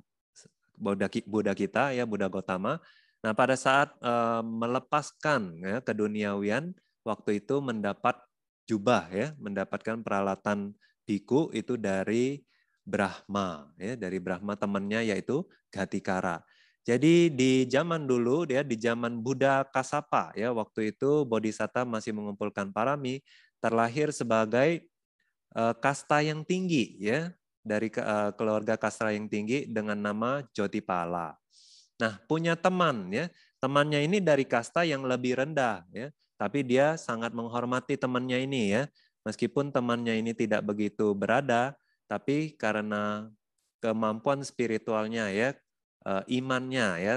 kita ya, Buddha Gotama. Nah, pada saat melepaskan ya, keduniawian, waktu itu mendapat jubah ya, mendapatkan peralatan biku itu dari Brahma ya, dari Brahma temannya yaitu Ghatikara. Jadi di zaman dulu ya, di zaman Buddha Kasapa ya, waktu itu Bodhisatta masih mengumpulkan parami, terlahir sebagai kasta yang tinggi ya, dari keluarga kasta yang tinggi dengan nama Jotipala. Nah, punya teman ya. Temannya ini dari kasta yang lebih rendah ya, tapi dia sangat menghormati temannya ini ya. Meskipun temannya ini tidak begitu berada, tapi karena kemampuan spiritualnya ya, imannya ya,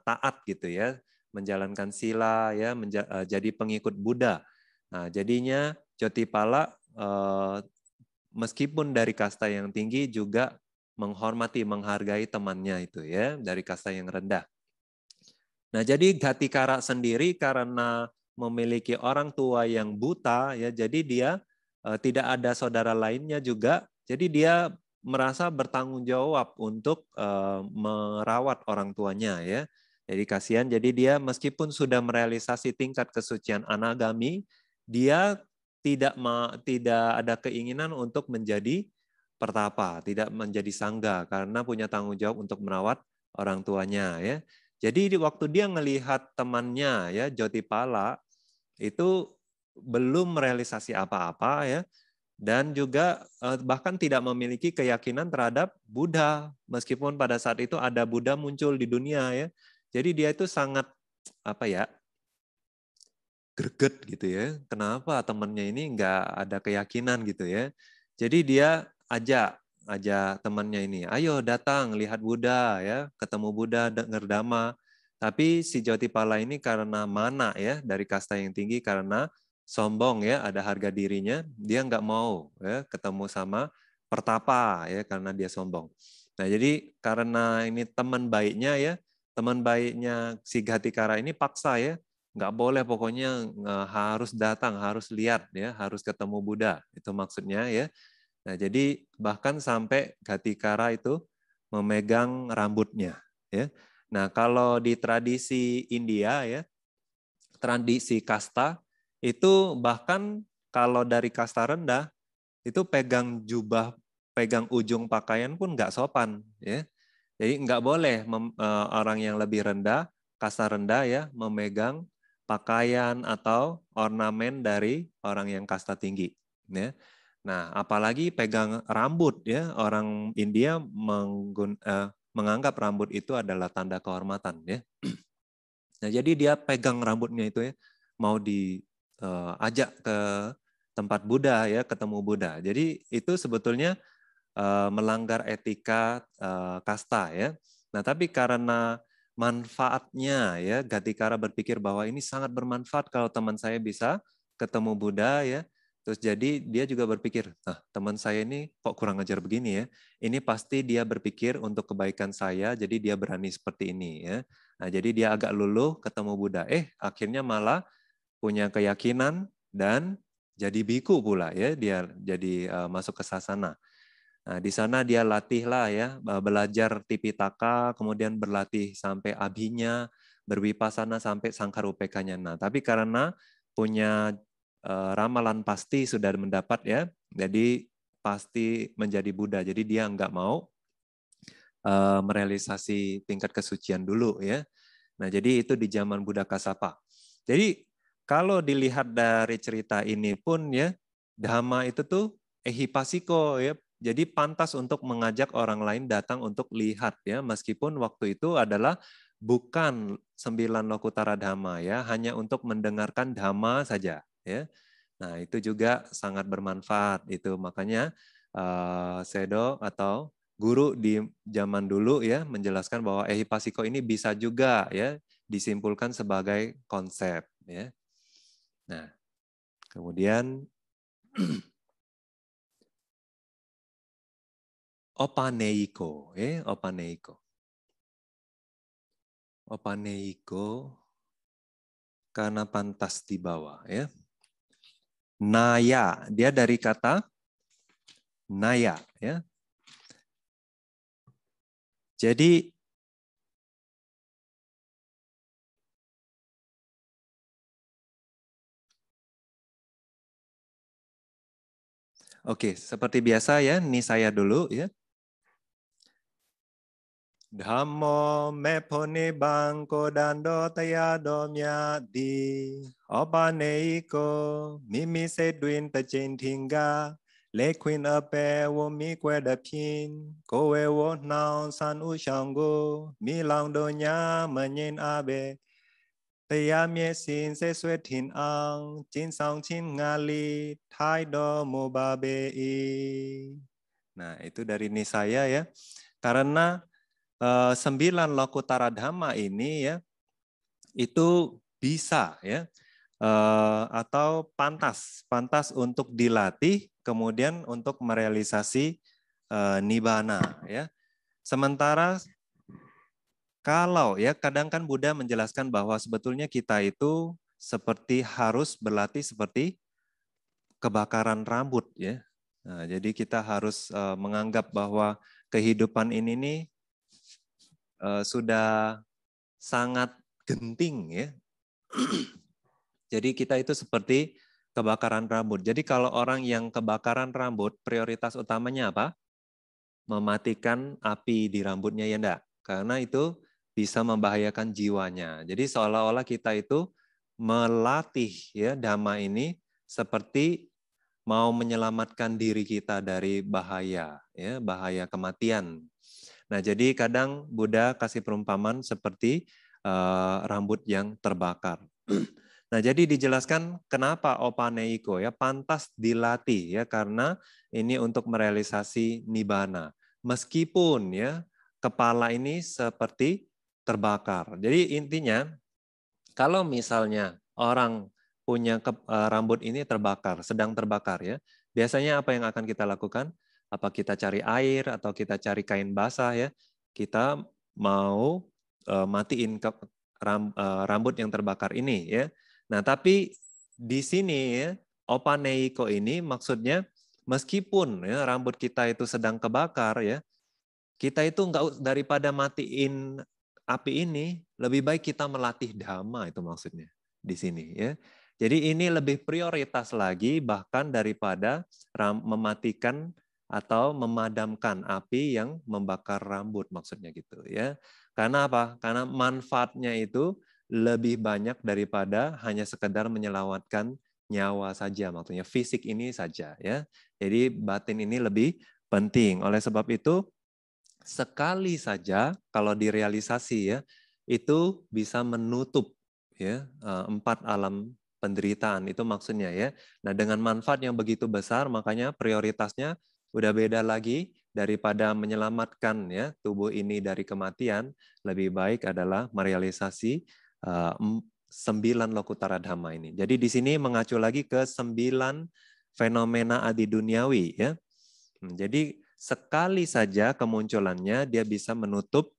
taat gitu ya, menjalankan sila ya, jadi pengikut Buddha. Nah, jadinya Jotipala meskipun dari kasta yang tinggi juga menghormati, menghargai temannya itu ya, dari kasta yang rendah. Nah, jadi Ghatikara sendiri karena memiliki orang tua yang buta ya, jadi dia tidak ada saudara lainnya juga, jadi dia merasa bertanggung jawab untuk merawat orang tuanya ya. Jadi kasihan, jadi dia meskipun sudah merealisasi tingkat kesucian anagami, dia tidak ada keinginan untuk menjadi pertapa, tidak menjadi sangga karena punya tanggung jawab untuk merawat orang tuanya ya. Jadi waktu dia melihat temannya ya Jotipala itu belum merealisasi apa-apa ya, dan juga bahkan tidak memiliki keyakinan terhadap Buddha meskipun pada saat itu ada Buddha muncul di dunia ya. Jadi dia itu sangat apa ya, greget gitu ya. Kenapa temannya ini nggak ada keyakinan gitu ya. Jadi dia ajak temannya ini, ayo datang lihat Buddha ya, ketemu Buddha, dengar Dhamma. Tapi si Jotipala ini karena mana ya, dari kasta yang tinggi, karena sombong ya, ada harga dirinya, dia nggak mau ya ketemu sama pertapa ya, karena dia sombong. Nah jadi karena ini teman baiknya si Gatikara ini paksa ya, nggak boleh, pokoknya harus datang, harus lihat ya, harus ketemu Buddha, itu maksudnya ya. Nah, jadi bahkan sampai Gatikara itu memegang rambutnya ya. Nah, kalau di tradisi India ya, tradisi kasta itu bahkan kalau dari kasta rendah itu pegang jubah, pegang ujung pakaian pun nggak sopan ya. Jadi nggak boleh orang yang lebih rendah, kasta rendah ya, memegang pakaian atau ornamen dari orang yang kasta tinggi ya. Nah, apalagi pegang rambut ya, orang India menganggap rambut itu adalah tanda kehormatan ya. Nah, jadi dia pegang rambutnya itu ya, mau diajak ke tempat Buddha ya, ketemu Buddha. Jadi itu sebetulnya melanggar etika kasta ya. Nah, tapi karena manfaatnya ya, Gatikara berpikir bahwa ini sangat bermanfaat kalau teman saya bisa ketemu Buddha ya. Terus jadi dia juga berpikir, nah teman saya ini kok kurang ajar begini ya. Ini pasti dia berpikir untuk kebaikan saya, jadi dia berani seperti ini ya. Nah, jadi dia agak luluh ketemu Buddha. Akhirnya malah punya keyakinan dan jadi biku pula ya. Dia jadi masuk ke sasana. Nah, di sana dia latihlah ya, belajar Tipitaka, kemudian berlatih sampai abhinya, berwipasana sampai sangkarupekanya. Nah, tapi karena punya ramalan pasti sudah mendapat ya, jadi pasti menjadi Buddha. Jadi dia nggak mau merealisasi tingkat kesucian dulu ya. Nah, jadi itu di zaman Buddha Kasapa. Jadi kalau dilihat dari cerita ini pun ya, Dhamma itu tuh ehipasiko ya. Jadi pantas untuk mengajak orang lain datang untuk lihat ya, meskipun waktu itu adalah bukan 9 Lokutara Dhamma ya, hanya untuk mendengarkan Dhamma saja ya. Nah, itu juga sangat bermanfaat itu. Makanya Sedo atau guru di zaman dulu ya menjelaskan bahwa ehipasiko ini bisa juga ya disimpulkan sebagai konsep ya. Nah, kemudian opaneiko ya, opaneiko. Opaneiko karena pantas di bawah ya. Naya, dia dari kata naya ya. Jadi oke, seperti biasa ya, ini saya dulu ya. Dhammo me pone bangko dando tayado myadi opaneiko mimi se duin pechin tinga le queen ape wo mi kwe da pin ko we wo nao san u shango mi lang do nya manyin abe taya mye sin se swe tin ang jin sang chin ngali thai do mo ba be i. Nah, itu dari Nisaya ya. Karena 9 Lokutara Dhamma ini ya itu bisa ya atau pantas untuk dilatih kemudian untuk merealisasi nibbana ya. Sementara kalau ya kadang kan Buddha menjelaskan bahwa sebetulnya kita itu seperti harus berlatih seperti kebakaran rambut ya. Nah, jadi kita harus menganggap bahwa kehidupan ini nih sudah sangat genting ya. Jadi kita itu seperti kebakaran rambut. Jadi kalau orang yang kebakaran rambut, prioritas utamanya apa? Mematikan api di rambutnya ya enggak? Karena itu bisa membahayakan jiwanya. Jadi seolah-olah kita itu melatih ya Dhamma ini seperti mau menyelamatkan diri kita dari bahaya ya, bahaya kematian. Nah, jadi kadang Buddha kasih perumpamaan seperti rambut yang terbakar. Nah, jadi dijelaskan kenapa opaneiko ya, pantas dilatih ya, karena ini untuk merealisasi nibbana. Meskipun ya kepala ini seperti terbakar. Jadi intinya kalau misalnya orang punya rambut ini terbakar, sedang terbakar ya, biasanya apa yang akan kita lakukan? Apa kita cari air atau kita cari kain basah ya? Kita mau matiin rambut yang terbakar ini ya. Nah, tapi di sini ya, opaneiko ini maksudnya meskipun ya rambut kita itu sedang kebakar ya, kita itu enggak, daripada matiin api ini, lebih baik kita melatih dhamma, itu maksudnya di sini ya. Jadi ini lebih prioritas lagi bahkan daripada mematikan atau memadamkan api yang membakar rambut, maksudnya gitu ya. Karena apa? Karena manfaatnya itu lebih banyak daripada hanya sekedar menyelamatkan nyawa saja, maksudnya fisik ini saja ya. Jadi batin ini lebih penting. Oleh sebab itu sekali saja kalau direalisasi ya, itu bisa menutup ya 4 alam penderitaan, itu maksudnya ya. Nah, dengan manfaat yang begitu besar, makanya prioritasnya udah beda lagi daripada menyelamatkan ya tubuh ini dari kematian, lebih baik adalah merealisasi 9 lokutara dhamma ini. Jadi di sini mengacu lagi ke 9 fenomena adi duniawi ya. Jadi sekali saja kemunculannya dia bisa menutup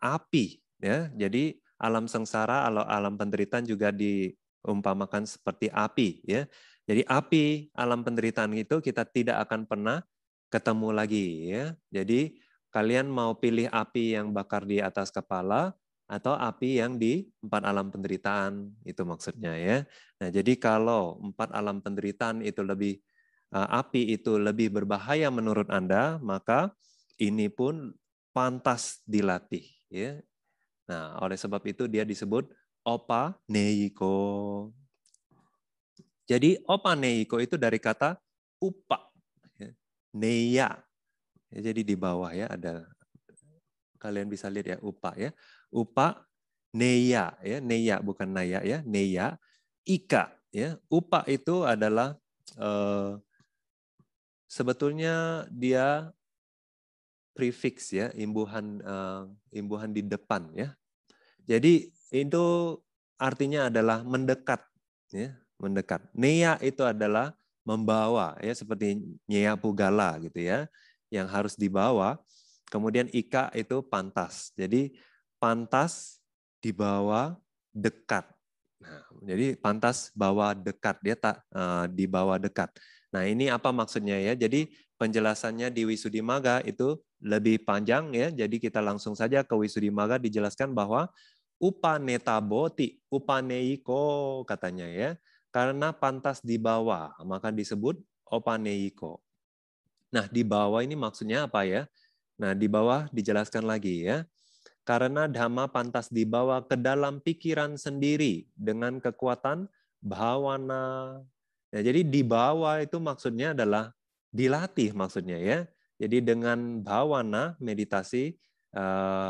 api ya. Jadi alam sengsara, alam penderitaan juga diumpamakan seperti api ya. Jadi api alam penderitaan itu kita tidak akan pernah ketemu lagi ya. Jadi kalian mau pilih api yang bakar di atas kepala atau api yang di 4 alam penderitaan, itu maksudnya ya. Nah, jadi kalau 4 alam penderitaan itu lebih api itu lebih berbahaya menurut Anda, maka ini pun pantas dilatih ya. Nah, oleh sebab itu dia disebut opaneiko. Jadi opaneiko itu dari kata upa ya. Neya. Ya, jadi di bawah ya ada, kalian bisa lihat ya, upa ya. Upa neya ya, neya bukan naya ya, neya. Ika ya. Upa itu adalah sebetulnya dia prefix ya, imbuhan di depan ya. Jadi itu artinya adalah mendekat ya, mendekat. Neya itu adalah membawa ya, seperti nyeya pugala gitu ya, yang harus dibawa. Kemudian ika itu pantas. Jadi pantas dibawa dekat. Nah, jadi pantas bawa dekat, dia tak dibawa dekat. Nah, ini apa maksudnya ya? Jadi penjelasannya di Wisuddhimagga itu lebih panjang ya. Jadi kita langsung saja ke Wisuddhimagga, dijelaskan bahwa upanetaboti, upaneiko katanya ya. Karena pantas dibawa, maka disebut opaneiko. Nah, di bawah ini maksudnya apa ya? Nah, di bawah dijelaskan lagi ya. Karena dhamma pantas dibawa ke dalam pikiran sendiri dengan kekuatan bhawana. Nah, jadi dibawa itu maksudnya adalah dilatih maksudnya ya. Jadi dengan bhawana, meditasi,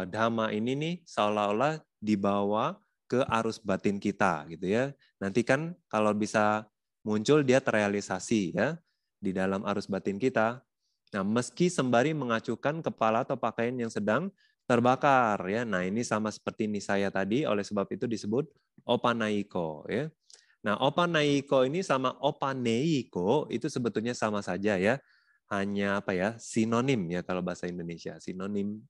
dhamma ini nih seolah-olah dibawa ke arus batin kita gitu ya. Nanti kan kalau bisa muncul dia terrealisasi ya di dalam arus batin kita. Nah, meski sembari mengacukan kepala atau pakaian yang sedang terbakar ya. Nah, ini sama seperti nisaya tadi, oleh sebab itu disebut opanaiko ya. Nah, opanaiko ini sama opaneiko itu sebetulnya sama saja ya. Hanya apa ya? Sinonim ya kalau bahasa Indonesia, sinonim.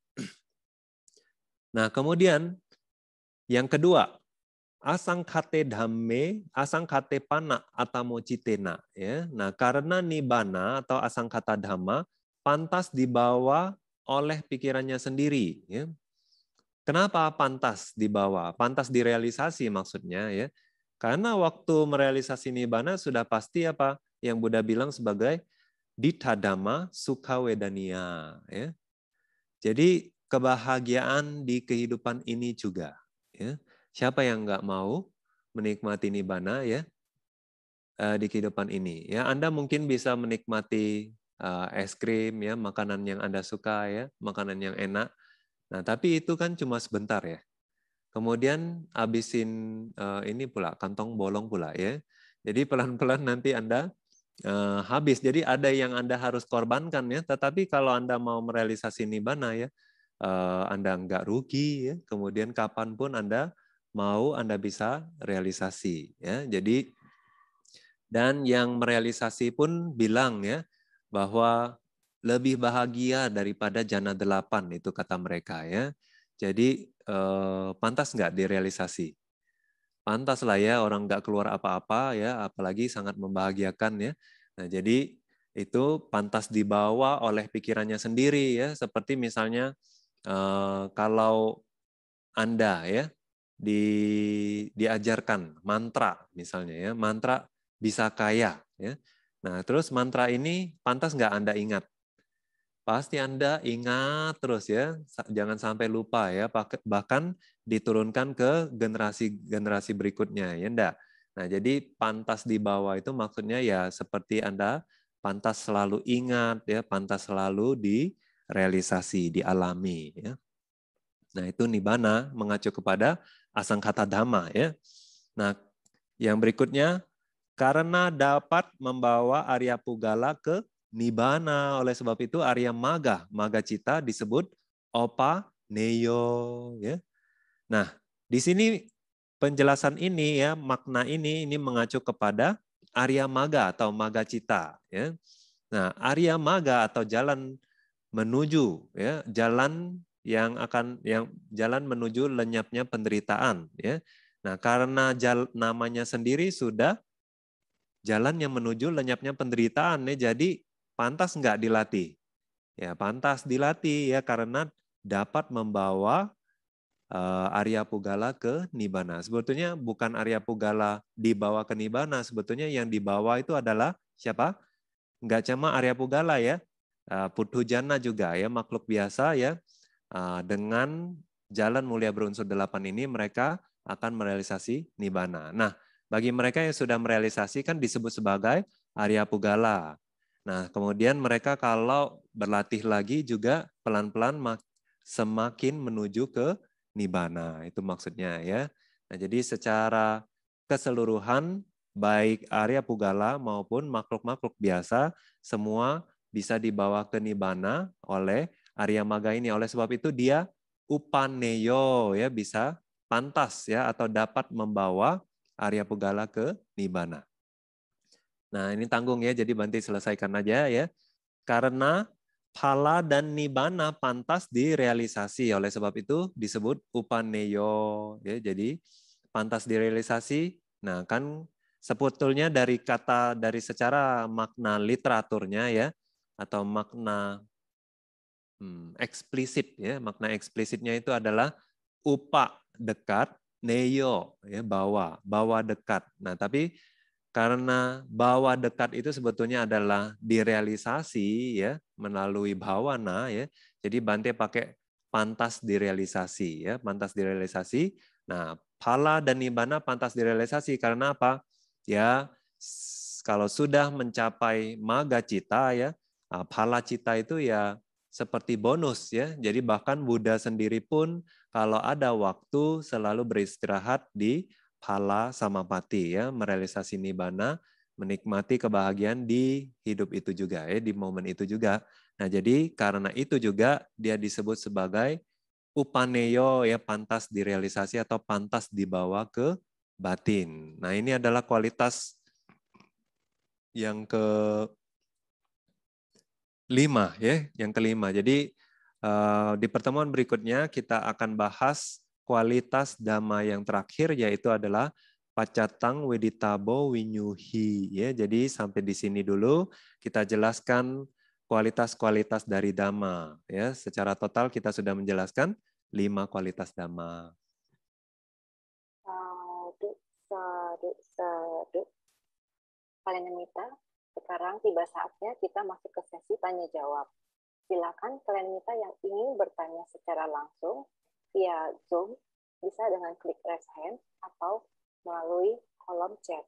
Nah, kemudian yang kedua, asangkhate dhamme, asangkhate pana atamocitena ya. Nah, karena nibbana atau asangkhata dhamma pantas dibawa oleh pikirannya sendiri ya. Kenapa pantas dibawa? Pantas direalisasi maksudnya ya. Karena waktu merealisasi nibbana sudah pasti apa yang Buddha bilang sebagai dittha dhamma sukha wedaniya ya. Jadi kebahagiaan di kehidupan ini juga ya. Siapa yang nggak mau menikmati nibbana ya di kehidupan ini ya. Anda mungkin bisa menikmati es krim ya, makanan yang Anda suka ya, makanan yang enak. Nah, tapi itu kan cuma sebentar ya. kemudian habisin ini pula kantong bolong pula ya. Jadi pelan-pelan nanti Anda habis. Jadi ada yang Anda harus korbankan ya. Tetapi kalau Anda mau merealisasi nibbana ya, Anda nggak rugi ya. Kemudian kapanpun Anda mau Anda bisa realisasi ya. Jadi dan yang merealisasi pun bilang ya bahwa lebih bahagia daripada jana 8 itu kata mereka ya. Jadi pantas nggak direalisasi? Pantas lah ya orang nggak keluar apa-apa ya, apalagi sangat membahagiakan ya. Nah jadi itu pantas dibawa oleh pikirannya sendiri ya. Seperti misalnya kalau Anda ya diajarkan mantra misalnya ya, mantra bisa kaya ya. Nah terus mantra ini pantas nggak Anda ingat? Pasti Anda ingat terus ya, jangan sampai lupa ya, bahkan diturunkan ke generasi-generasi berikutnya ya enggak. Nah, jadi pantas di bawah itu maksudnya ya seperti Anda pantas selalu ingat ya, pantas selalu direalisasi, dialami ya. Nah, itu nibbana mengacu kepada asangkhata dhamma ya. Nah, yang berikutnya karena dapat membawa Arya Pugala ke Nibbana. Oleh sebab itu Arya Maga, Maga Cita disebut Opa Neyo. Ya. Nah, di sini penjelasan ini ya, makna ini mengacu kepada Arya Maga atau Maga Cita. Ya. Nah, Arya Maga atau jalan menuju, ya, jalan yang jalan menuju lenyapnya penderitaan. Ya. Nah, karena namanya sendiri sudah jalan yang menuju lenyapnya penderitaan ya, jadi pantas nggak dilatih? Ya pantas dilatih ya karena dapat membawa Arya Pugala ke Nibbana. Sebetulnya bukan Arya Pugala dibawa ke Nibbana, sebetulnya yang dibawa itu adalah siapa? Nggak cuma Arya Pugala ya, Puthujana juga ya, makhluk biasa ya. Dengan jalan mulia berunsur 8 ini mereka akan merealisasi Nibbana. Nah, bagi mereka yang sudah merealisasi kan disebut sebagai Arya Pugala. Nah, kemudian mereka kalau berlatih lagi juga pelan-pelan semakin menuju ke Nibbana. Itu maksudnya ya. Nah, jadi secara keseluruhan baik Arya Pugala maupun makhluk-makhluk biasa semua bisa dibawa ke Nibbana oleh Arya Maga ini. Oleh sebab itu dia upaneyo ya, bisa pantas ya atau dapat membawa Arya Pugala ke Nibbana. Nah, ini tanggung ya, jadi Banti selesaikan aja ya. Karena phala dan nibbana pantas direalisasi. Oleh sebab itu disebut upaneyo ya. Jadi pantas direalisasi. Nah, kan sebetulnya dari secara makna literaturnya ya atau makna eksplisit ya, makna eksplisitnya itu adalah upa dekat, neyo ya bawa dekat. Nah, tapi karena bawa dekat itu sebetulnya adalah direalisasi ya melalui bawana ya. Jadi Bante pakai pantas direalisasi ya, pantas direalisasi. Nah, phala dan nibbana pantas direalisasi karena apa? Ya kalau sudah mencapai maga cita ya, phala cita itu ya seperti bonus ya. Jadi bahkan Buddha sendiri pun kalau ada waktu selalu beristirahat di phala samapati ya, merealisasi nibbana, menikmati kebahagiaan di hidup itu juga ya, di momen itu juga. Nah, jadi karena itu juga dia disebut sebagai upaneyo ya, pantas direalisasi atau pantas dibawa ke batin. Nah, ini adalah kualitas yang kelima ya, yang kelima. Jadi di pertemuan berikutnya kita akan bahas kualitas dhamma yang terakhir yaitu adalah pacatang weditabo winyuhi ya. Jadi sampai di sini dulu kita jelaskan kualitas-kualitas dari dhamma ya. Secara total kita sudah menjelaskan 5 kualitas dhamma. Sadu, sadu, sadu. Kalenamita, sekarang tiba saatnya kita masuk ke sesi tanya jawab. Silakan Kalenamita yang ingin bertanya secara langsung via Zoom bisa dengan klik raise hand atau melalui kolom chat.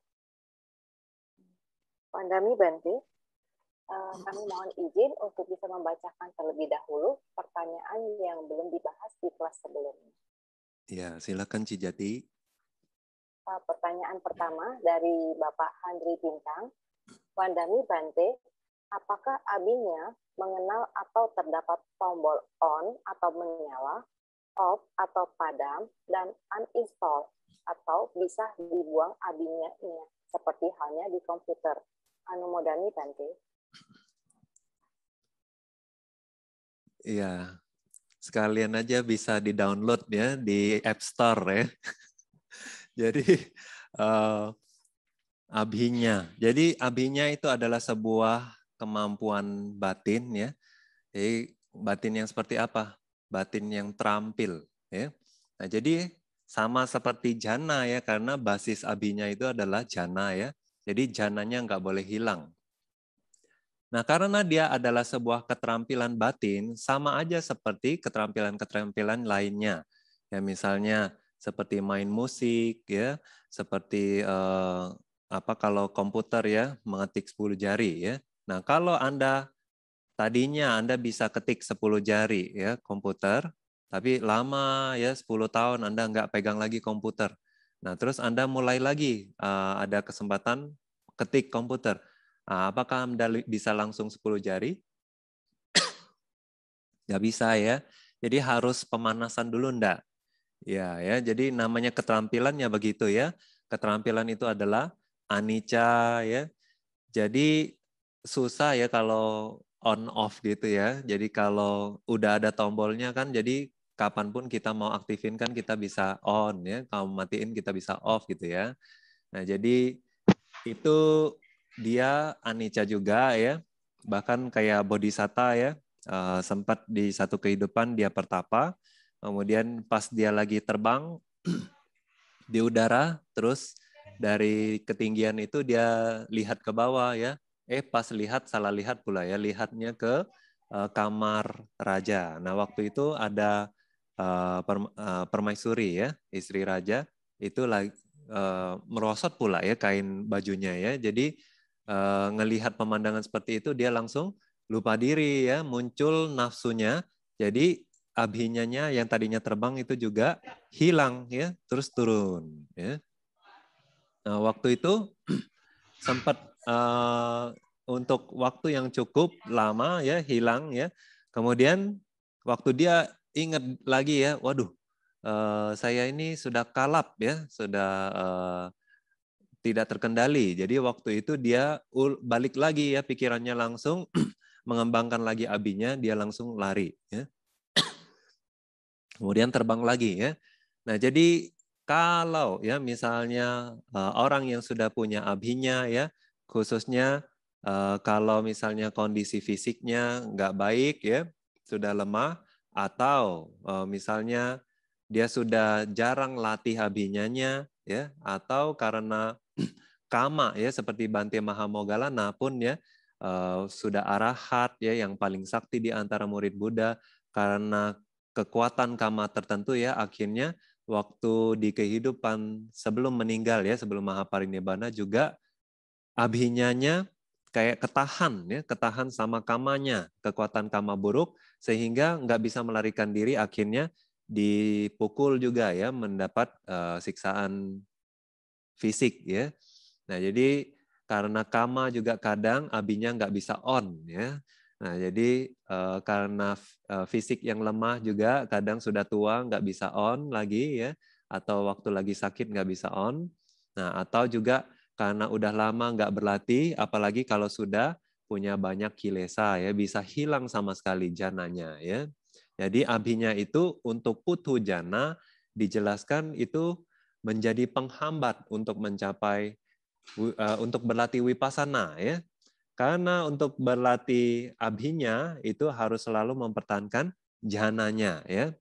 Pandami Bante, kami mohon izin untuk bisa membacakan terlebih dahulu pertanyaan yang belum dibahas di kelas sebelumnya. Ya, silakan Cijati. Pertanyaan pertama dari Bapak Handri Bintang. Wandami Bante, apakah abinya mengenal atau terdapat tombol on atau menyala, off atau padam, dan uninstall, atau bisa dibuang abinya seperti halnya di komputer? Anumodami Bante. Iya, sekalian aja bisa di-download ya di App Store ya. Jadi abhinya. Jadi abhinya itu adalah sebuah kemampuan batin ya. Jadi batin yang seperti apa? Batin yang terampil ya. Nah, jadi sama seperti jana ya, karena basis abhinya itu adalah jana ya. Jadi jananya nggak boleh hilang. Nah, karena dia adalah sebuah keterampilan batin, sama aja seperti keterampilan-keterampilan lainnya. Ya, misalnya seperti main musik, ya, seperti kalau komputer ya, mengetik 10 jari ya. Nah, kalau tadinya Anda bisa ketik 10 jari ya komputer, tapi lama ya 10 tahun Anda nggak pegang lagi komputer. Nah, terus Anda mulai lagi ada kesempatan ketik komputer. Nah, apakah Anda bisa langsung 10 jari? Nggak bisa ya. Jadi harus pemanasan dulu enggak? Ya, jadi namanya keterampilannya begitu ya. Keterampilan itu adalah anicca ya. Jadi susah ya kalau on off gitu ya. Jadi kalau udah ada tombolnya kan, jadi kapanpun kita mau aktifin kan kita bisa on ya. Kalau matiin kita bisa off gitu ya. Nah, jadi itu dia anicca juga ya. Bahkan kayak bodhisatta ya, sempat di satu kehidupan dia pertapa, kemudian pas dia lagi terbang di udara, terus dari ketinggian itu dia lihat ke bawah ya. Pas lihat salah lihat pula ya, lihatnya ke kamar raja. Nah, waktu itu ada permaisuri ya, istri raja itu lagi merosot pula ya kain bajunya ya. Jadi ngelihat pemandangan seperti itu dia langsung lupa diri ya, muncul nafsunya. Jadi abhinyanya yang tadinya terbang itu juga hilang ya, terus turun ya. Nah, waktu itu sempat untuk waktu yang cukup lama ya hilang ya. Kemudian waktu dia ingat lagi ya, waduh, saya ini sudah kalap ya, sudah tidak terkendali. Jadi waktu itu dia balik lagi ya, pikirannya langsung mengembangkan lagi abinya, dia langsung lari ya. Kemudian terbang lagi ya. Nah, jadi kalau ya misalnya orang yang sudah punya abhinya ya, khususnya kalau misalnya kondisi fisiknya nggak baik ya, sudah lemah, atau misalnya dia sudah jarang latih abhinyanya ya, atau karena kama ya seperti Bante Mahamoggallana pun ya sudah arahat ya, yang paling sakti di antara murid Buddha, karena kekuatan kama tertentu ya, akhirnya waktu di kehidupan sebelum meninggal ya, sebelum Mahaparinibbana juga abhinyanya kayak ketahan sama kamanya, kekuatan kama buruk, sehingga nggak bisa melarikan diri, akhirnya dipukul juga ya, mendapat siksaan fisik ya. Nah, jadi karena kama juga kadang abinya nggak bisa on ya. Nah, jadi karena fisik yang lemah juga kadang sudah tua nggak bisa on lagi ya, atau waktu lagi sakit nggak bisa on. Nah, atau juga karena udah lama nggak berlatih, apalagi kalau sudah punya banyak kilesa ya, bisa hilang sama sekali jananya ya. Jadi abinya itu untuk putu jana dijelaskan itu menjadi penghambat untuk mencapai untuk berlatih wipasana ya. Karena untuk berlatih abhinya itu harus selalu mempertahankan jananya ya.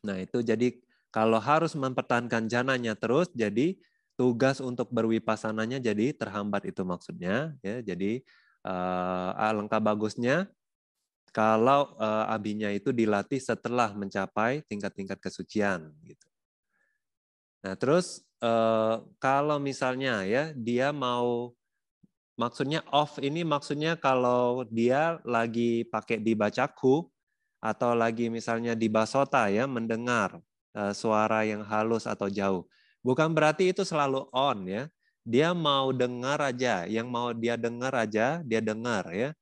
Nah, itu jadi kalau harus mempertahankan jananya terus, jadi tugas untuk berwipasananya jadi terhambat, itu maksudnya ya. Jadi alangkah bagusnya kalau abhinya itu dilatih setelah mencapai tingkat-tingkat kesucian gitu. Nah, terus kalau misalnya ya dia mau, maksudnya off ini maksudnya kalau dia lagi pakai di bacaku atau lagi misalnya di basota ya mendengar suara yang halus atau jauh. Bukan berarti itu selalu on ya. Dia mau dengar aja, yang mau dia dengar aja, dia dengar ya.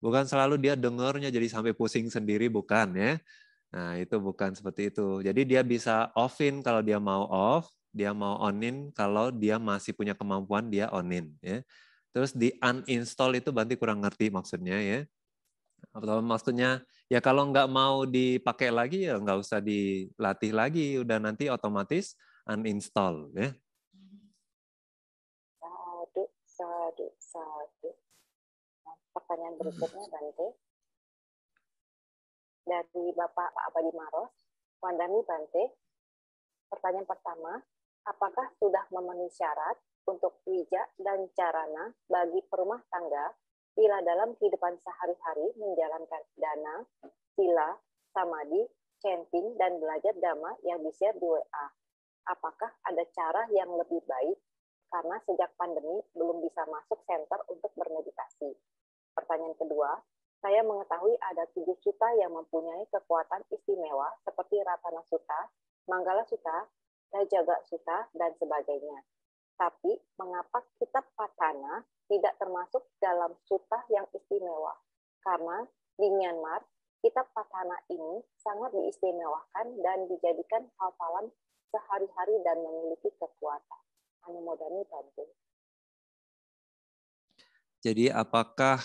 Bukan selalu dia dengarnya jadi sampai pusing sendiri, bukan ya. Nah, itu bukan seperti itu. Jadi dia bisa off-in kalau dia mau off, dia mau on-in kalau dia masih punya kemampuan dia on-in ya. Terus di uninstall itu berarti kurang ngerti maksudnya ya. Atau maksudnya ya kalau nggak mau dipakai lagi ya nggak usah dilatih lagi, udah nanti otomatis uninstall ya. Sadu, sadu, sadu. Nah, pertanyaan berikutnya Bante. Dari Bapak Abadi Maros, Wandani Bante. Pertanyaan pertama, apakah sudah memenuhi syarat untuk wija dan carana bagi perumah tangga bila dalam kehidupan sehari-hari menjalankan dana, sila, samadhi, chanting, dan belajar dhamma yang di-share di WA? Apakah ada cara yang lebih baik karena sejak pandemi belum bisa masuk center untuk bermeditasi? Pertanyaan kedua, saya mengetahui ada 7 sutta yang mempunyai kekuatan istimewa seperti Ratana Sutta, Manggala Sutta, Rajaga Sutta, dan sebagainya. Tapi, mengapa kitab Patana tidak termasuk dalam sutta yang istimewa? Karena di Myanmar, kitab Patana ini sangat diistimewakan dan dijadikan hafalan sehari-hari dan memiliki kekuatan. Anumodani Bante. Jadi apakah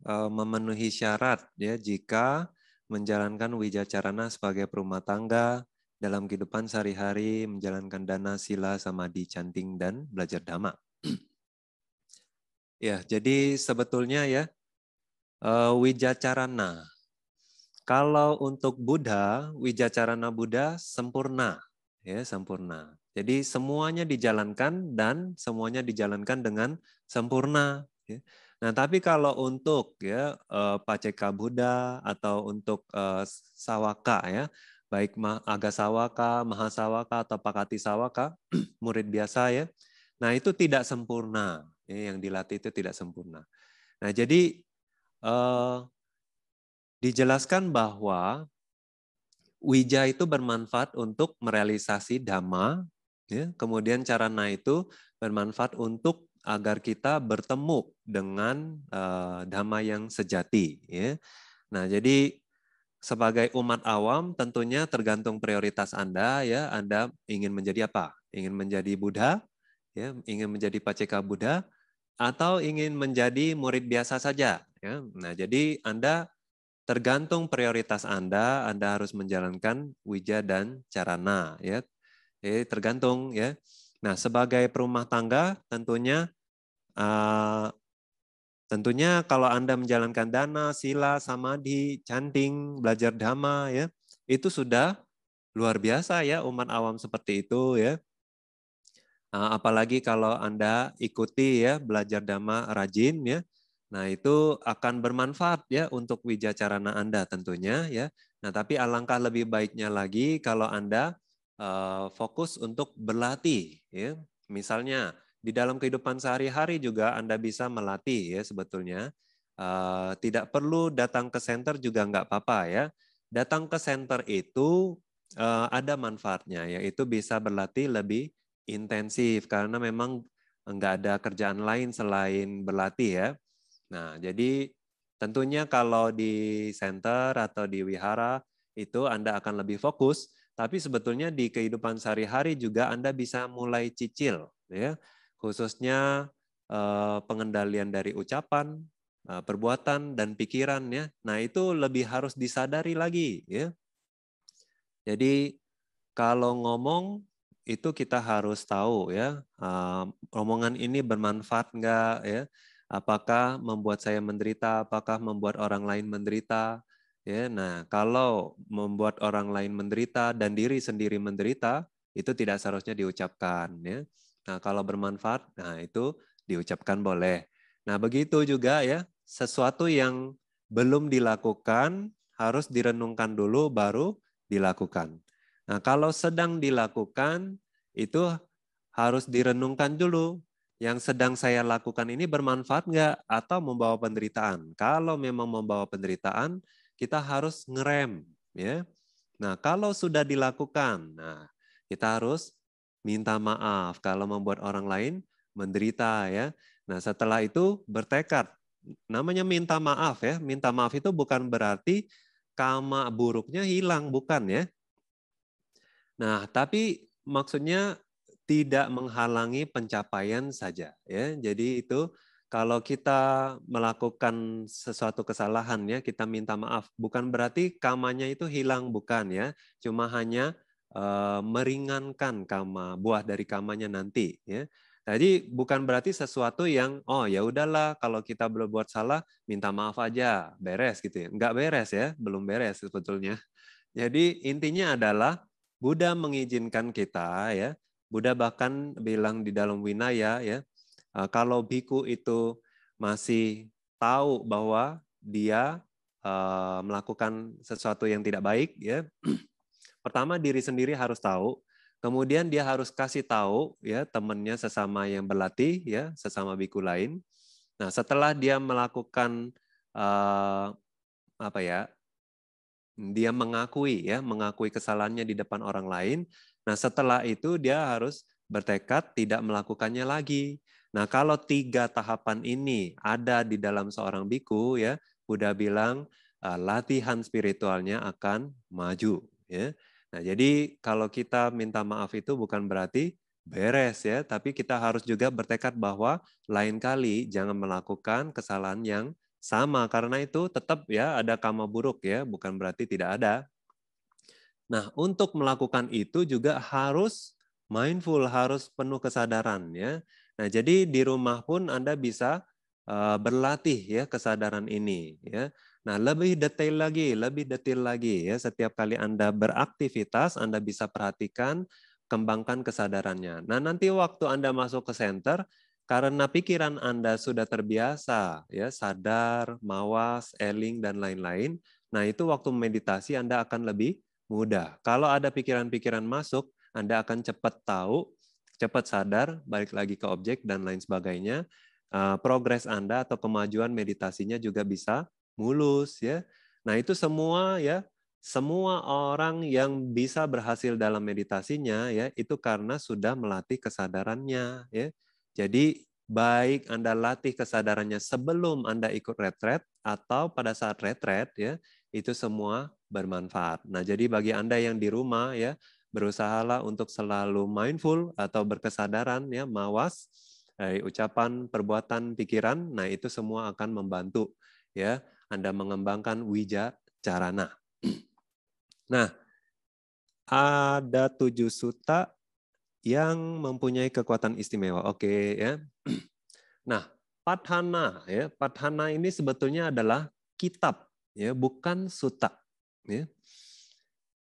memenuhi syarat ya jika menjalankan wijacarana sebagai perumah tangga dalam kehidupan sehari-hari, menjalankan dana, sila, samadhi, chanting, dan belajar dhamma? Ya, jadi sebetulnya ya wijacarana. Kalau untuk Buddha, wijacarana Buddha sempurna, ya sempurna. Jadi semuanya dijalankan dan semuanya dijalankan dengan sempurna. Ya. Nah, tapi kalau untuk ya Paceka Buddha atau untuk Sawaka ya, baik Agasawaka, Mahasawaka atau Pakati Sawaka, murid biasa ya. Nah, itu tidak sempurna. Ya, yang dilatih itu tidak sempurna. Nah, jadi dijelaskan bahwa wija itu bermanfaat untuk merealisasi dhamma, ya. Kemudian carana itu bermanfaat untuk agar kita bertemu dengan dhamma yang sejati. Ya. Nah, jadi sebagai umat awam tentunya tergantung prioritas Anda. Ya, Anda ingin menjadi apa? Ingin menjadi Buddha, ya, ingin menjadi Paceka Buddha, atau ingin menjadi murid biasa saja. Ya. Nah, jadi Anda tergantung prioritas Anda harus menjalankan wija dan carana ya. Tergantung ya. Nah, sebagai perumah tangga tentunya kalau Anda menjalankan dana, sila, samadhi, chanting, belajar dhamma ya, itu sudah luar biasa ya umat awam seperti itu ya. Apalagi kalau Anda ikuti ya belajar dhamma rajin ya. Nah, itu akan bermanfaat ya untuk wijacarana Anda tentunya ya. Nah, tapi alangkah lebih baiknya lagi kalau Anda fokus untuk berlatih ya. Misalnya di dalam kehidupan sehari-hari juga Anda bisa melatih ya sebetulnya. Tidak perlu datang ke center juga nggak apa-apa ya. Datang ke center itu ada manfaatnya, yaitu bisa berlatih lebih intensif karena memang nggak ada kerjaan lain selain berlatih ya. Nah, jadi tentunya kalau di center atau di wihara itu Anda akan lebih fokus, tapi sebetulnya di kehidupan sehari-hari juga Anda bisa mulai cicil ya. Khususnya pengendalian dari ucapan, perbuatan dan pikiran ya. Nah, itu lebih harus disadari lagi ya. Jadi kalau ngomong itu kita harus tahu ya, omongan ini bermanfaat enggak ya? Apakah membuat saya menderita? Apakah membuat orang lain menderita? Ya, nah kalau membuat orang lain menderita dan diri sendiri menderita, itu tidak seharusnya diucapkan ya. Nah kalau bermanfaat, nah itu diucapkan boleh. Nah begitu juga ya, sesuatu yang belum dilakukan harus direnungkan dulu baru dilakukan. Nah, kalau sedang dilakukan, itu harus direnungkan dulu. Yang sedang saya lakukan ini bermanfaat nggak atau membawa penderitaan? Kalau memang membawa penderitaan, kita harus ngerem. Ya. Nah, kalau sudah dilakukan, nah Kita harus minta maaf kalau membuat orang lain menderita ya. Nah, setelah itu bertekad. Namanya minta maaf ya. Minta maaf itu bukan berarti karma buruknya hilang, bukan ya. Nah, tapi maksudnya tidak menghalangi pencapaian saja ya. Jadi itu kalau kita melakukan sesuatu kesalahan ya, kita minta maaf, bukan berarti karmanya itu hilang, bukan ya. Cuma hanya meringankan karma, buah dari karmanya nanti ya. Jadi bukan berarti sesuatu yang oh ya udahlah kalau kita berbuat salah minta maaf aja, beres gitu ya. Enggak beres ya, belum beres sebetulnya. Jadi intinya adalah Buddha mengizinkan kita ya. Buddha bahkan bilang di dalam Vinaya ya, kalau biku itu masih tahu bahwa dia melakukan sesuatu yang tidak baik ya. Pertama diri sendiri harus tahu, kemudian dia harus kasih tahu ya temannya sesama yang berlatih ya, sesama biku lain. Nah, setelah dia melakukan apa ya? Dia mengakui kesalahannya di depan orang lain. Nah, setelah itu dia harus bertekad tidak melakukannya lagi. Nah, kalau 3 tahapan ini ada di dalam seorang biku ya, Buddha bilang latihan spiritualnya akan maju ya. Nah, jadi kalau kita minta maaf itu bukan berarti beres ya, tapi kita harus juga bertekad bahwa lain kali jangan melakukan kesalahan yang sama, karena itu tetap ya ada karma buruk ya, bukan berarti tidak ada. Nah, untuk melakukan itu juga harus mindful, harus penuh kesadaran ya. Nah, jadi di rumah pun Anda bisa berlatih ya kesadaran ini ya. Nah, lebih detail lagi ya, setiap kali Anda beraktivitas Anda bisa perhatikan, kembangkan kesadarannya. Nah, nanti waktu Anda masuk ke center karena pikiran Anda sudah terbiasa ya, sadar, mawas, eling dan lain-lain. Nah, itu waktu meditasi Anda akan lebih mudah. Kalau ada pikiran-pikiran masuk, Anda akan cepat tahu, cepat sadar, balik lagi ke objek dan lain sebagainya. Progres Anda atau kemajuan meditasinya juga bisa mulus ya. Nah, itu semua ya, semua orang yang bisa berhasil dalam meditasinya ya, itu karena sudah melatih kesadarannya ya. Jadi baik Anda latih kesadarannya sebelum Anda ikut retret atau pada saat retret ya, itu semua bermanfaat. Nah, jadi bagi Anda yang di rumah ya, berusahalah untuk selalu mindful atau berkesadaran ya, mawas dari ucapan, perbuatan, pikiran. Nah, itu semua akan membantu ya Anda mengembangkan wijacarana. Nah, ada 7 sutta yang mempunyai kekuatan istimewa. Oke ya. Nah, Padhana ya, Padhana ini sebetulnya adalah kitab ya, bukan sutta ya.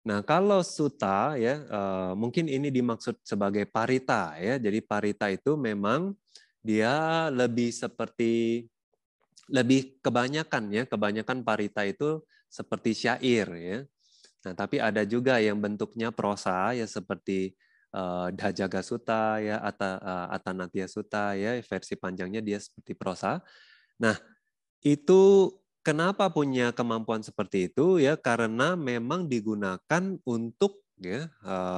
Nah, kalau sutta ya mungkin ini dimaksud sebagai parita ya. Jadi parita itu memang dia lebih seperti lebih kebanyakan parita itu seperti syair ya. Nah, tapi ada juga yang bentuknya prosa ya seperti Dajaga Sutta ya, Atanatya Sutta ya, versi panjangnya dia seperti prosa. Nah, itu kenapa punya kemampuan seperti itu ya? Karena memang digunakan untuk ya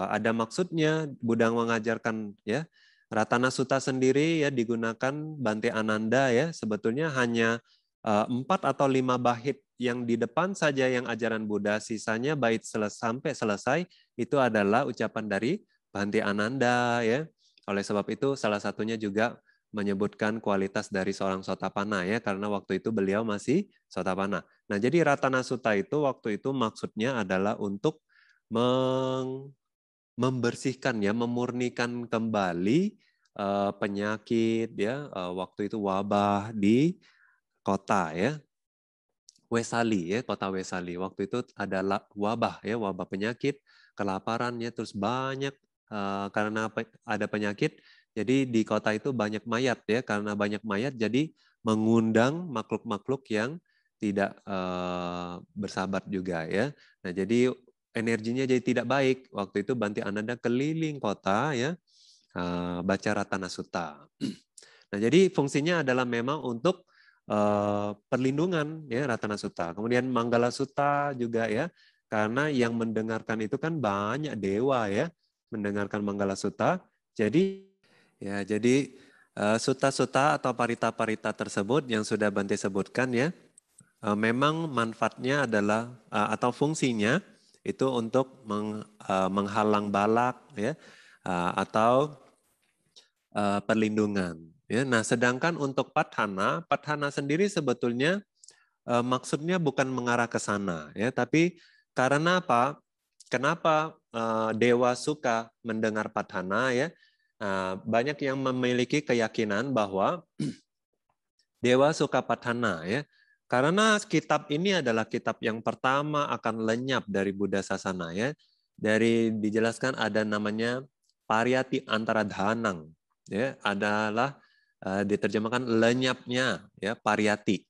ada maksudnya. Buddha mengajarkan ya Ratana Sutta sendiri ya digunakan Bante Ananda ya sebetulnya hanya 4 atau 5 bait yang di depan saja yang ajaran Buddha, sisanya bait sampai selesai itu adalah ucapan dari Bante Ananda ya. Oleh sebab itu salah satunya juga menyebutkan kualitas dari seorang Sotapanna ya, karena waktu itu beliau masih Sotapanna. Nah, jadi Ratana Sutta itu waktu itu maksudnya adalah untuk membersihkan ya, memurnikan kembali penyakit ya, waktu itu wabah di kota ya, Wesali ya, kota Wesali. Waktu itu ada wabah ya, wabah penyakit, kelaparan ya, terus banyak karena ada penyakit. Jadi di kota itu banyak mayat ya, karena banyak mayat jadi mengundang makhluk-makhluk yang tidak bersahabat juga ya. Nah, jadi energinya jadi tidak baik. Waktu itu Bante Ananda keliling kota ya, baca Ratana Sutta. Nah, jadi fungsinya adalah memang untuk perlindungan ya Ratana Sutta. Kemudian Manggala Sutta juga ya, karena yang mendengarkan itu kan banyak dewa ya. mendengarkan Manggala Sutta. Jadi sutta-sutta atau parita-parita tersebut yang sudah Bante sebutkan ya, memang manfaatnya adalah atau fungsinya itu untuk menghalang balak ya, atau perlindungan. Ya, nah, sedangkan untuk padhana sendiri sebetulnya maksudnya bukan mengarah ke sana, ya, tapi karena apa? Kenapa dewa suka mendengar padhana ya? Banyak yang memiliki keyakinan bahwa dewa suka padhana ya, karena kitab ini adalah kitab yang pertama akan lenyap dari Buddha Sasana ya. Dari dijelaskan ada namanya Pariyati Antara Dhanang ya, adalah diterjemahkan lenyapnya ya, pariyati.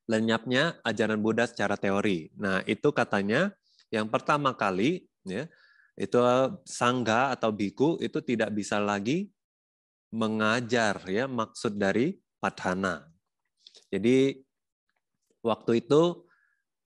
Lenyapnya ajaran Buddha secara teori. Nah, itu katanya yang pertama kali ya, itu sangga atau biku itu tidak bisa lagi mengajar ya maksud dari padhana. Jadi waktu itu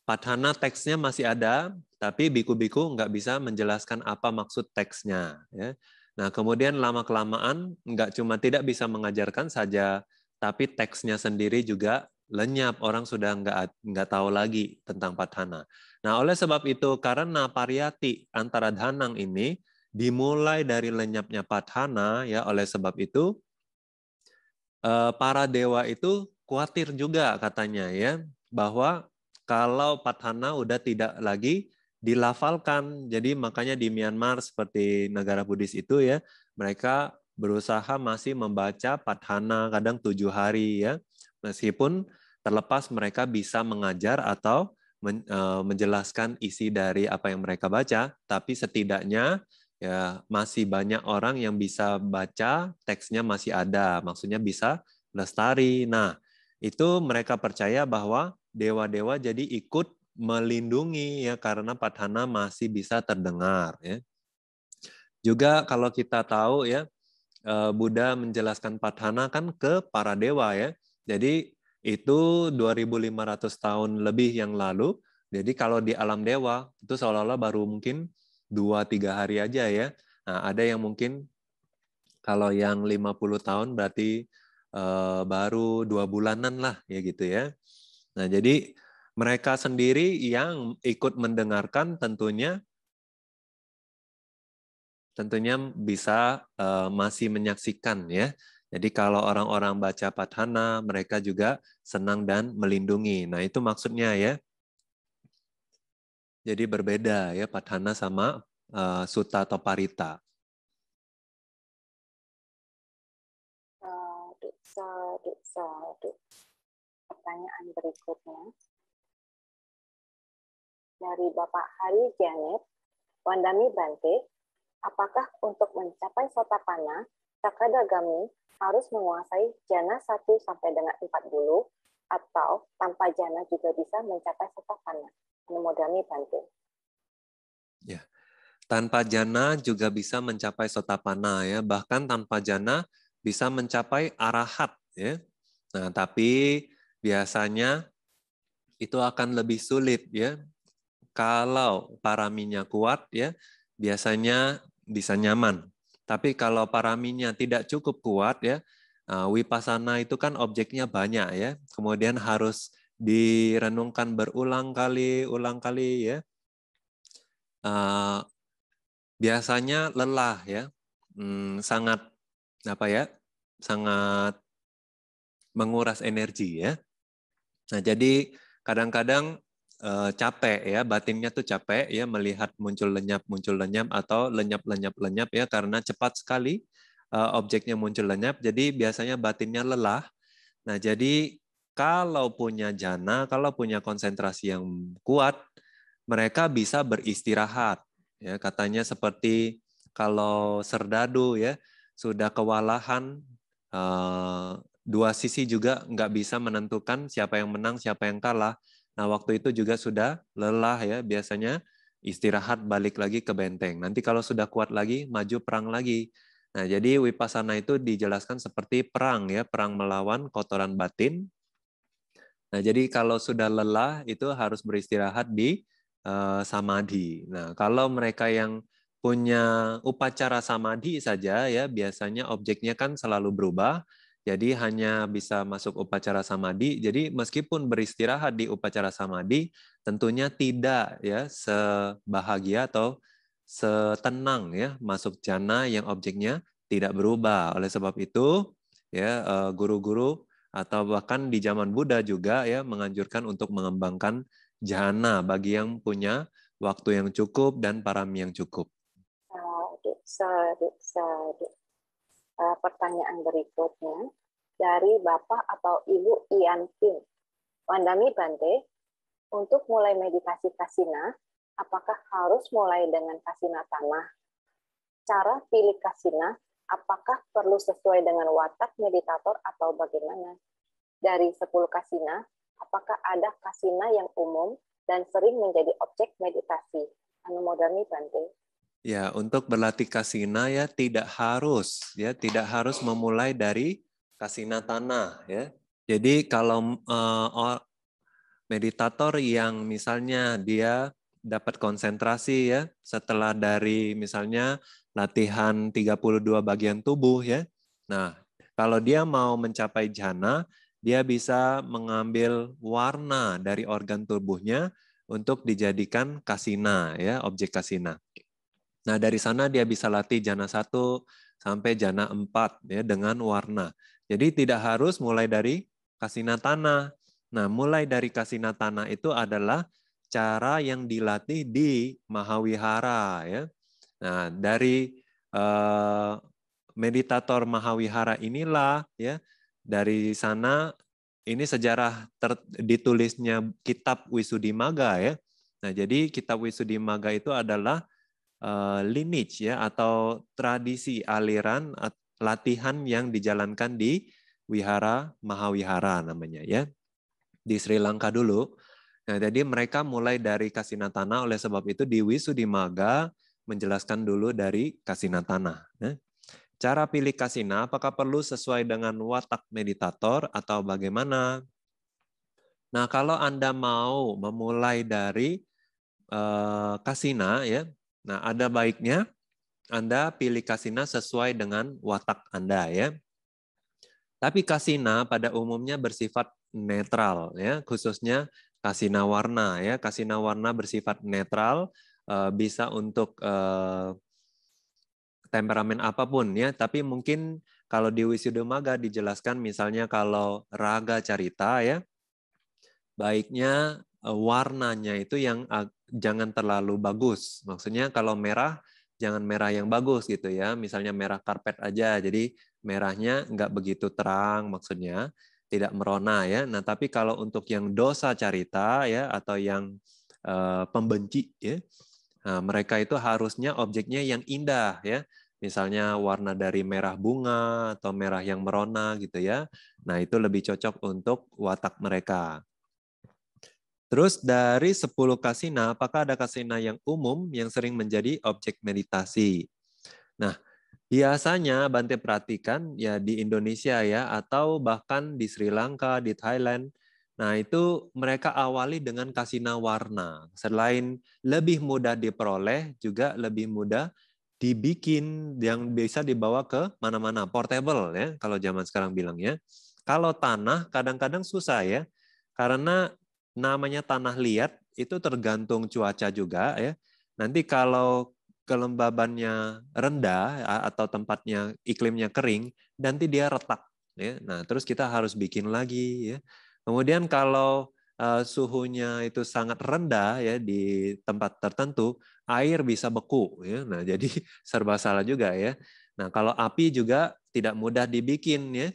padhana teksnya masih ada, tapi biku-biku nggak bisa menjelaskan apa maksud teksnya. Ya. Nah, kemudian lama-kelamaan nggak cuma tidak bisa mengajarkan saja, tapi teksnya sendiri juga lenyap. Orang sudah nggak tahu lagi tentang padhana. Nah, oleh sebab itu, karena pariyati antara dhanang ini dimulai dari lenyapnya padhana, ya, oleh sebab itu para dewa itu khawatir juga katanya ya, bahwa kalau padhana udah tidak lagi dilafalkan. Jadi makanya di Myanmar seperti negara Buddhis itu ya, mereka berusaha masih membaca padhana kadang 7 hari ya. Meskipun terlepas mereka bisa mengajar atau menjelaskan isi dari apa yang mereka baca, tapi setidaknya ya masih banyak orang yang bisa baca, teksnya masih ada, maksudnya bisa lestari. Nah, itu mereka percaya bahwa dewa-dewa jadi ikut melindungi ya karena padhana masih bisa terdengar ya. Juga kalau kita tahu ya, Buddha menjelaskan padhana kan ke para dewa ya. Jadi itu 2500 tahun lebih yang lalu. Jadi kalau di alam dewa itu seolah-olah baru mungkin 2-3 hari aja ya. Nah, ada yang mungkin kalau yang 50 tahun berarti baru 2 bulanan lah ya gitu ya. Nah, jadi mereka sendiri yang ikut mendengarkan tentunya bisa masih menyaksikan ya. Jadi kalau orang-orang baca padhana, mereka juga senang dan melindungi. Nah, itu maksudnya ya. Jadi berbeda ya padhana sama sutta atau parita. Sadu. Pertanyaan berikutnya dari Bapak Hari Janet, Wandami Bante, apakah untuk mencapai Sotapanna, Sakadagami harus menguasai jana 1 sampai dengan 4 dulu, atau tanpa jana juga bisa mencapai Sotapanna? Anumodami Bante. Ya. Tanpa jana juga bisa mencapai Sotapanna ya, bahkan tanpa jana bisa mencapai arahat ya. Nah, tapi biasanya itu akan lebih sulit ya. Kalau paraminya kuat ya, biasanya bisa nyaman. Tapi kalau paraminya tidak cukup kuat ya, wipasana itu kan objeknya banyak ya. Kemudian harus direnungkan berulang kali ya. Biasanya lelah ya. Sangat sangat menguras energi ya. Nah, jadi kadang-kadang capek ya, batinnya tuh capek ya melihat muncul lenyap atau lenyap ya karena cepat sekali objeknya muncul lenyap. Jadi biasanya batinnya lelah. Nah, jadi kalau punya jana, kalau punya konsentrasi yang kuat, mereka bisa beristirahat. Ya, katanya seperti kalau serdadu ya sudah kewalahan, dua sisi juga nggak bisa menentukan siapa yang menang, siapa yang kalah. Nah, waktu itu juga sudah lelah ya, biasanya istirahat balik lagi ke benteng. Nanti kalau sudah kuat lagi, maju perang lagi. Nah, jadi wipasana itu dijelaskan seperti perang ya, perang melawan kotoran batin. Nah, jadi kalau sudah lelah itu harus beristirahat di samadhi. Nah, kalau mereka yang punya upacara samadhi saja ya, biasanya objeknya kan selalu berubah. Jadi hanya bisa masuk upacara samadhi. Jadi meskipun beristirahat di upacara samadhi, tentunya tidak ya sebahagia atau setenang ya masuk jana yang objeknya tidak berubah. Oleh sebab itu ya guru-guru atau bahkan di zaman Buddha juga ya menganjurkan untuk mengembangkan jana bagi yang punya waktu yang cukup dan parami yang cukup. Sadu. Pertanyaan berikutnya dari Bapak atau Ibu Ian Pin. Wandami Bante, untuk mulai meditasi kasina, apakah harus mulai dengan kasina tanah? Cara pilih kasina, apakah perlu sesuai dengan watak meditator atau bagaimana? Dari 10 kasina, apakah ada kasina yang umum dan sering menjadi objek meditasi? Anumodami Bante. Ya, untuk berlatih kasina ya tidak harus memulai dari kasina tanah ya. Jadi kalau meditator yang misalnya dia dapat konsentrasi ya setelah dari misalnya latihan 32 bagian tubuh ya. Nah, kalau dia mau mencapai jhana, dia bisa mengambil warna dari organ tubuhnya untuk dijadikan kasina ya, objek kasina. Nah, dari sana dia bisa latih jana 1 sampai jana 4 ya dengan warna. Jadi tidak harus mulai dari kasina tanah. Nah, mulai dari kasina tanah itu adalah cara yang dilatih di Mahawihara ya. Nah, dari meditator Mahawihara inilah ya, dari sana ini sejarah ditulisnya kitab Wisuddhimagga ya. Nah, jadi kitab Wisuddhimagga itu adalah lineage ya atau tradisi aliran latihan yang dijalankan di Wihara Mahawihara namanya ya di Sri Lanka dulu. Nah, jadi mereka mulai dari Kasinatana, oleh sebab itu di Wisuddhimagga menjelaskan dulu dari Kasinatana. Cara pilih kasina apakah perlu sesuai dengan watak meditator atau bagaimana? Nah, kalau Anda mau memulai dari kasina ya, nah ada baiknya Anda pilih kasina sesuai dengan watak Anda ya. Tapi kasina pada umumnya bersifat netral ya, khususnya kasina warna ya. Kasina warna bersifat netral, bisa untuk temperamen apapun ya, tapi mungkin kalau di Wisuddhimagga dijelaskan misalnya kalau raga carita ya, baiknya warnanya itu yang jangan terlalu bagus. Maksudnya kalau merah jangan merah yang bagus gitu ya. Misalnya merah karpet aja. Jadi merahnya nggak begitu terang maksudnya, tidak merona ya. Nah, tapi kalau untuk yang dosa carita ya atau yang pembenci ya, nah, mereka itu harusnya objeknya yang indah ya. Misalnya warna dari merah bunga atau merah yang merona gitu ya. Nah, itu lebih cocok untuk watak mereka. Terus dari 10 kasina, apakah ada kasina yang umum yang sering menjadi objek meditasi? Nah, biasanya Bante perhatikan ya di Indonesia ya atau bahkan di Sri Lanka, di Thailand. Nah, itu mereka awali dengan kasina warna. Selain lebih mudah diperoleh, juga lebih mudah dibikin yang bisa dibawa ke mana-mana, portable ya kalau zaman sekarang bilangnya. Kalau tanah kadang-kadang susah ya. Karena namanya tanah liat itu tergantung cuaca juga ya. Nanti kalau kelembabannya rendah atau tempatnya iklimnya kering, nanti dia retak ya. Nah, terus kita harus bikin lagi ya. Kemudian kalau suhunya itu sangat rendah ya di tempat tertentu, air bisa beku ya. Nah, jadi serba salah juga ya. Nah, kalau api juga tidak mudah dibikin ya.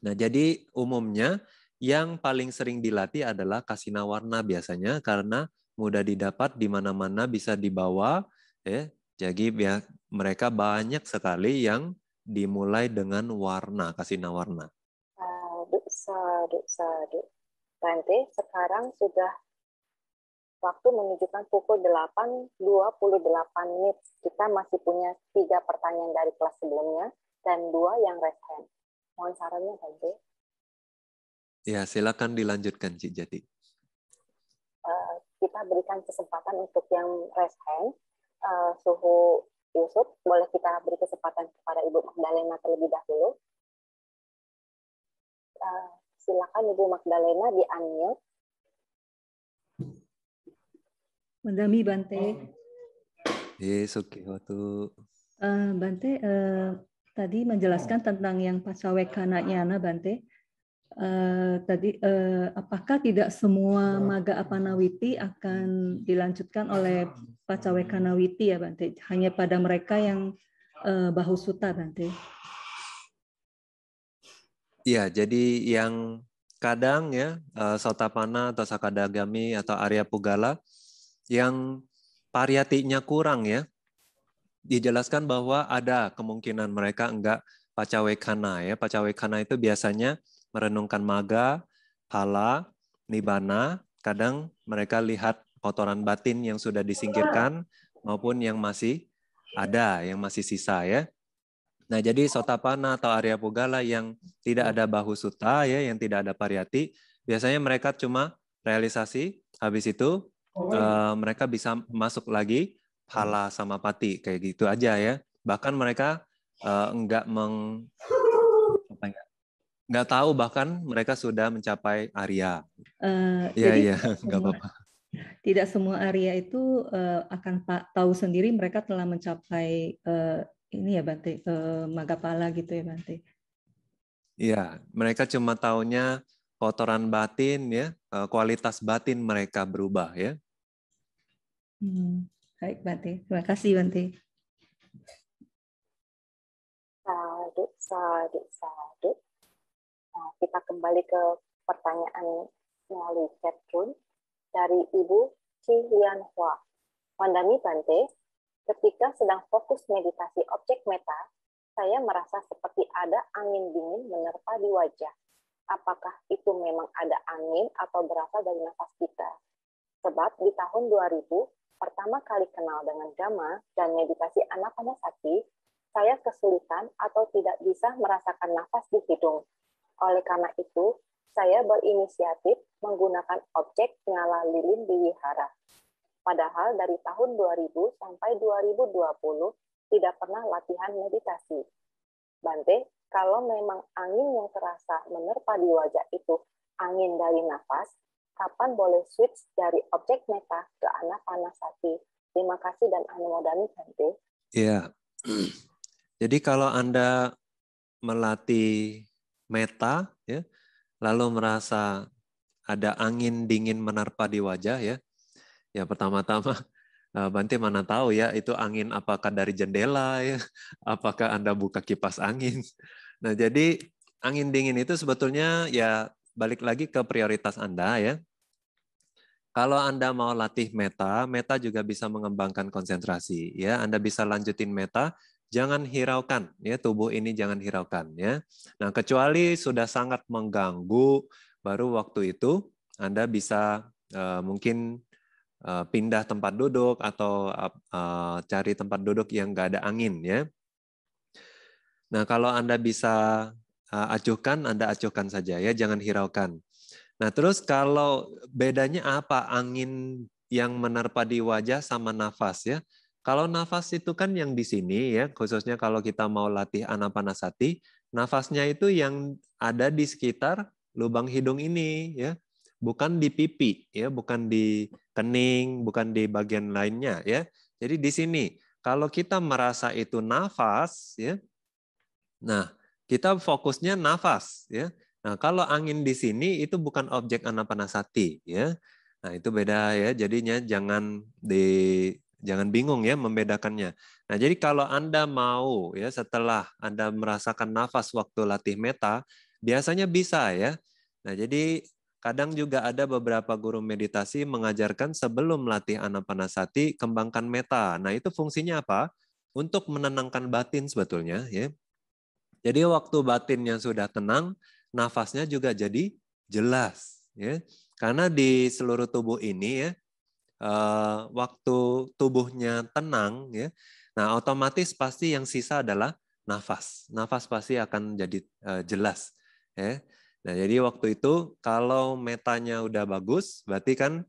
Nah, jadi umumnya yang paling sering dilatih adalah kasina warna biasanya karena mudah didapat di mana-mana bisa dibawa ya. Jadi mereka banyak sekali yang dimulai dengan warna, kasina warna. Sadu. Bante, sekarang sudah waktu menunjukkan pukul 8.28 menit. Kita masih punya 3 pertanyaan dari kelas sebelumnya dan 2 yang raise hand. Mohon sarannya, Bante. Ya, silakan dilanjutkan, Cik Jati. Kita berikan kesempatan untuk yang raise hand. Suhu Yusuf, boleh kita beri kesempatan kepada Ibu Magdalena terlebih dahulu. Silakan Ibu Magdalena di-unmute. Mandami Bante. Yes, oke. Bante tadi menjelaskan tentang yang Pacawekana Nyana Bante. Tadi apakah tidak semua Maga Apanawiti akan dilanjutkan oleh Pacawekana Witi ya Bante? Hanya pada mereka yang Bahusuta Bante. Iya, jadi yang kadang ya Sotapana atau Sakadagami atau Arya Pugala yang pariyatinya kurang ya, dijelaskan bahwa ada kemungkinan mereka enggak Pacawekana ya. Pacawekana itu biasanya merenungkan maga, phala, nibbana. Kadang mereka lihat kotoran batin yang sudah disingkirkan maupun yang masih ada, yang masih sisa ya. Nah, jadi Sotapana atau Arya Pugala yang tidak ada Bahusuta ya, yang tidak ada pariyati, biasanya mereka cuma realisasi, habis itu mereka bisa masuk lagi phala sama pati kayak gitu aja ya. Bahkan mereka nggak tahu bahkan mereka sudah mencapai Arya. Jadi Iya, nggak apa-apa. Tidak semua Arya itu akan tahu sendiri mereka telah mencapai ini ya Bante, Magapala gitu ya Bante. Iya, mereka cuma taunya kotoran batin ya, kualitas batin mereka berubah ya. Baik Bante, terima kasih Bante. Sadu. Nah, kita kembali ke pertanyaan melalui chat room dari Ibu Chi Lian Hua. Mandami Bante, ketika sedang fokus meditasi objek meta, saya merasa seperti ada angin dingin menerpa di wajah. Apakah itu memang ada angin atau berasal dari nafas kita? Sebab di tahun 2000, pertama kali kenal dengan Dhamma dan meditasi Anapanasati, saya kesulitan atau tidak bisa merasakan nafas di hidung. Oleh karena itu, saya berinisiatif menggunakan objek nyala lilin di wihara. Padahal dari tahun 2000 sampai 2020 tidak pernah latihan meditasi. Bante, kalau memang angin yang terasa menerpa di wajah itu angin dari nafas, kapan boleh switch dari objek meta ke Anapanasati? Terima kasih dan anumodami Bante. Iya. Jadi kalau Anda melatih meta ya, lalu merasa ada angin dingin menerpa di wajah ya. Ya pertama-tama Bante mana tahu ya itu angin apakah dari jendela ya, apakah Anda buka kipas angin. Nah, jadi angin dingin itu sebetulnya ya balik lagi ke prioritas Anda ya. Kalau Anda mau latih meta, meta juga bisa mengembangkan konsentrasi ya. Anda bisa lanjutin meta, jangan hiraukan ya, tubuh ini jangan hiraukan ya. Nah, kecuali sudah sangat mengganggu, baru waktu itu Anda bisa mungkin pindah tempat duduk atau cari tempat duduk yang nggak ada angin ya. Nah, kalau Anda bisa acuhkan, Anda acuhkan saja ya, jangan hiraukan. Nah, terus kalau bedanya apa angin yang menerpa di wajah sama nafas ya? Kalau nafas itu kan yang di sini ya, khususnya kalau kita mau latih Anapanasati, nafasnya itu yang ada di sekitar lubang hidung ini ya, bukan di pipi ya, bukan di kening, bukan di bagian lainnya ya. Jadi di sini kalau kita merasa itu nafas ya, nah kita fokusnya nafas ya. Nah, kalau angin di sini itu bukan objek Anapanasati ya. Nah, itu beda ya. Jadinya jangan bingung ya membedakannya. Nah, jadi kalau Anda mau ya setelah Anda merasakan nafas waktu latih meta, biasanya bisa ya. Nah, jadi kadang juga ada beberapa guru meditasi mengajarkan sebelum latih Anapanasati kembangkan meta. Nah, itu fungsinya apa? Untuk menenangkan batin sebetulnya ya. Jadi waktu batinnya sudah tenang, nafasnya juga jadi jelas ya. Karena di seluruh tubuh ini ya, waktu tubuhnya tenang ya, nah otomatis pasti yang sisa adalah nafas. Nafas pasti akan jadi jelas ya. Nah, jadi waktu itu kalau metanya udah bagus, berarti kan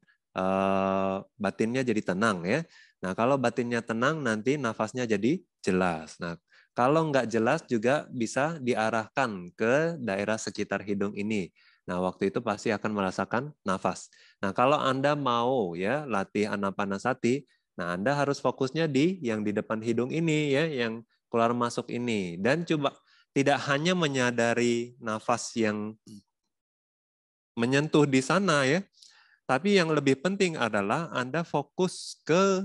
batinnya jadi tenang ya. Nah, kalau batinnya tenang, nanti nafasnya jadi jelas. Nah, kalau nggak jelas juga bisa diarahkan ke daerah sekitar hidung ini. Nah, waktu itu pasti akan merasakan nafas. Nah, kalau Anda mau ya latih anapanasati, nah Anda harus fokusnya di yang di depan hidung ini ya, yang keluar masuk ini. Dan coba tidak hanya menyadari nafas yang menyentuh di sana ya, tapi yang lebih penting adalah Anda fokus ke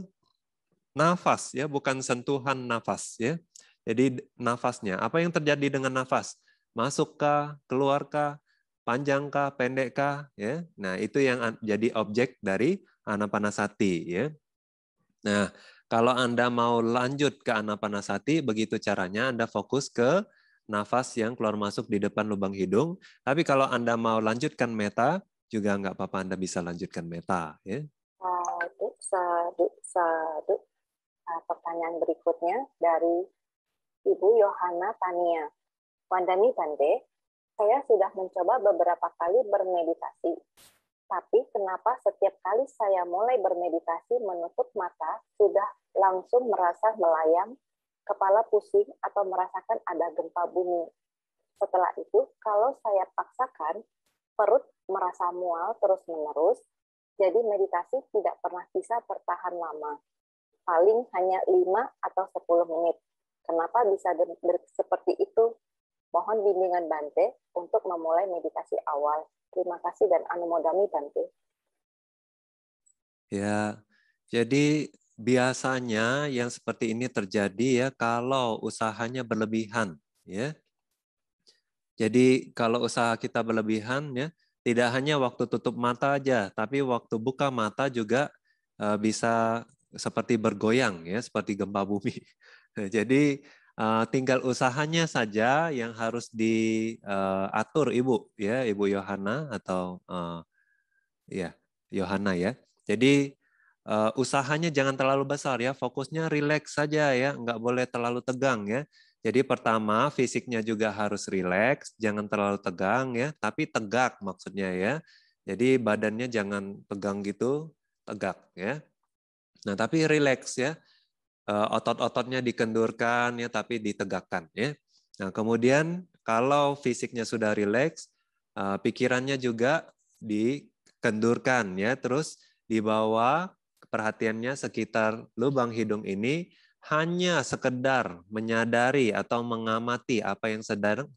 nafas ya, bukan sentuhan nafas ya. Jadi nafasnya, apa yang terjadi dengan nafas? Masukkah, keluarkah, panjangkah, pendekkah ya. Nah, itu yang jadi objek dari anapanasati ya. Nah, kalau Anda mau lanjut ke anapanasati, begitu caranya Anda fokus ke nafas yang keluar masuk di depan lubang hidung. Tapi kalau Anda mau lanjutkan meta, juga nggak apa-apa, Anda bisa lanjutkan meta ya. Sadu, sadu, sadu. Nah, pertanyaan berikutnya dari Ibu Yohana Tania. Wandani Bante, saya sudah mencoba beberapa kali bermeditasi. Tapi kenapa setiap kali saya mulai bermeditasi menutup mata, sudah langsung merasa melayang, kepala pusing, atau merasakan ada gempa bumi. Setelah itu, kalau saya paksakan, perut merasa mual terus-menerus, jadi meditasi tidak pernah bisa bertahan lama. Paling hanya 5 atau 10 menit. Kenapa bisa seperti itu? Mohon bimbingan Bante untuk memulai meditasi awal. Terima kasih dan anumodami Bante. Ya, jadi biasanya yang seperti ini terjadi ya kalau usahanya berlebihan ya. Jadi kalau usaha kita berlebihan ya, tidak hanya waktu tutup mata aja, tapi waktu buka mata juga bisa seperti bergoyang ya, seperti gempa bumi. Jadi tinggal usahanya saja yang harus diatur Ibu ya, Ibu Yohana atau ya, Yohana ya. Jadi usahanya jangan terlalu besar ya, fokusnya rileks saja ya, nggak boleh terlalu tegang ya. Jadi pertama fisiknya juga harus rileks, jangan terlalu tegang ya, tapi tegak maksudnya ya. Jadi badannya jangan tegang gitu, tegak ya. Nah tapi rileks ya, otot-ototnya dikendurkan ya, tapi ditegakkan ya. Nah kemudian kalau fisiknya sudah rileks, pikirannya juga dikendurkan ya, terus dibawa perhatiannya sekitar lubang hidung ini, hanya sekedar menyadari atau mengamati apa yang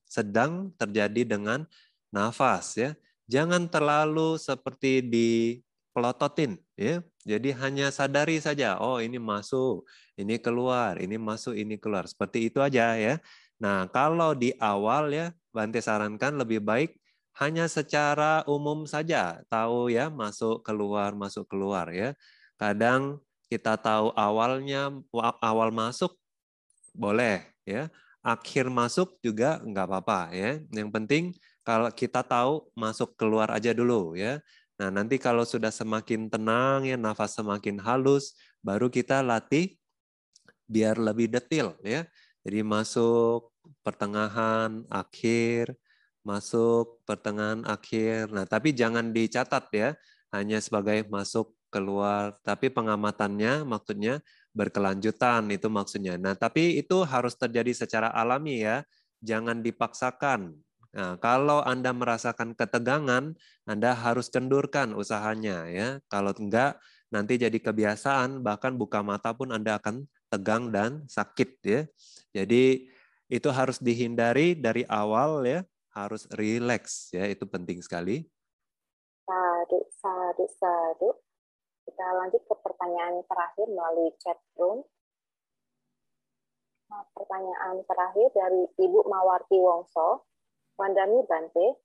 sedang terjadi dengan nafas ya. Jangan terlalu seperti dipelototin ya. Jadi hanya sadari saja, oh ini masuk, ini keluar, ini masuk, ini keluar. Seperti itu aja ya. Nah, kalau di awal ya Bante sarankan lebih baik hanya secara umum saja, tahu ya masuk keluar ya. Kadang kita tahu awal masuk boleh ya, akhir masuk juga nggak apa-apa ya. Yang penting kalau kita tahu masuk keluar aja dulu ya. Nah nanti kalau sudah semakin tenang ya, nafas semakin halus, baru kita latih biar lebih detail ya. Jadi masuk pertengahan, akhir, masuk pertengahan, akhir. Nah tapi jangan dicatat ya, hanya sebagai masuk keluar. Tapi pengamatannya maksudnya berkelanjutan itu maksudnya. Nah, tapi itu harus terjadi secara alami ya. Jangan dipaksakan. Nah, kalau Anda merasakan ketegangan, Anda harus kendurkan usahanya ya. Kalau enggak, nanti jadi kebiasaan, bahkan buka mata pun Anda akan tegang dan sakit ya. Jadi itu harus dihindari dari awal ya, harus rileks ya, itu penting sekali. Sadu, sadu, sadu. Kita lanjut ke pertanyaan terakhir melalui chat room. Nah, pertanyaan terakhir dari Ibu Mawarti Wongso. Wandani Bante,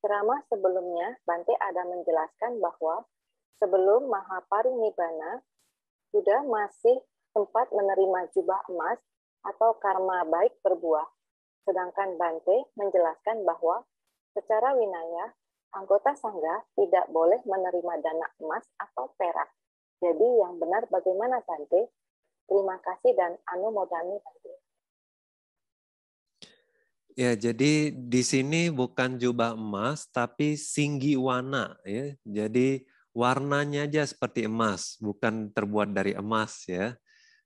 ceramah sebelumnya Bante ada menjelaskan bahwa sebelum Mahaparinibbana, Buddha masih sempat menerima jubah emas atau karma baik berbuah. Sedangkan Bante menjelaskan bahwa secara winaya, anggota sangga tidak boleh menerima dana emas atau perak. Jadi yang benar bagaimana Bante? Terima kasih dan anumodami Bante. Ya, jadi di sini bukan jubah emas tapi singgiwana ya. Jadi warnanya aja seperti emas, bukan terbuat dari emas ya.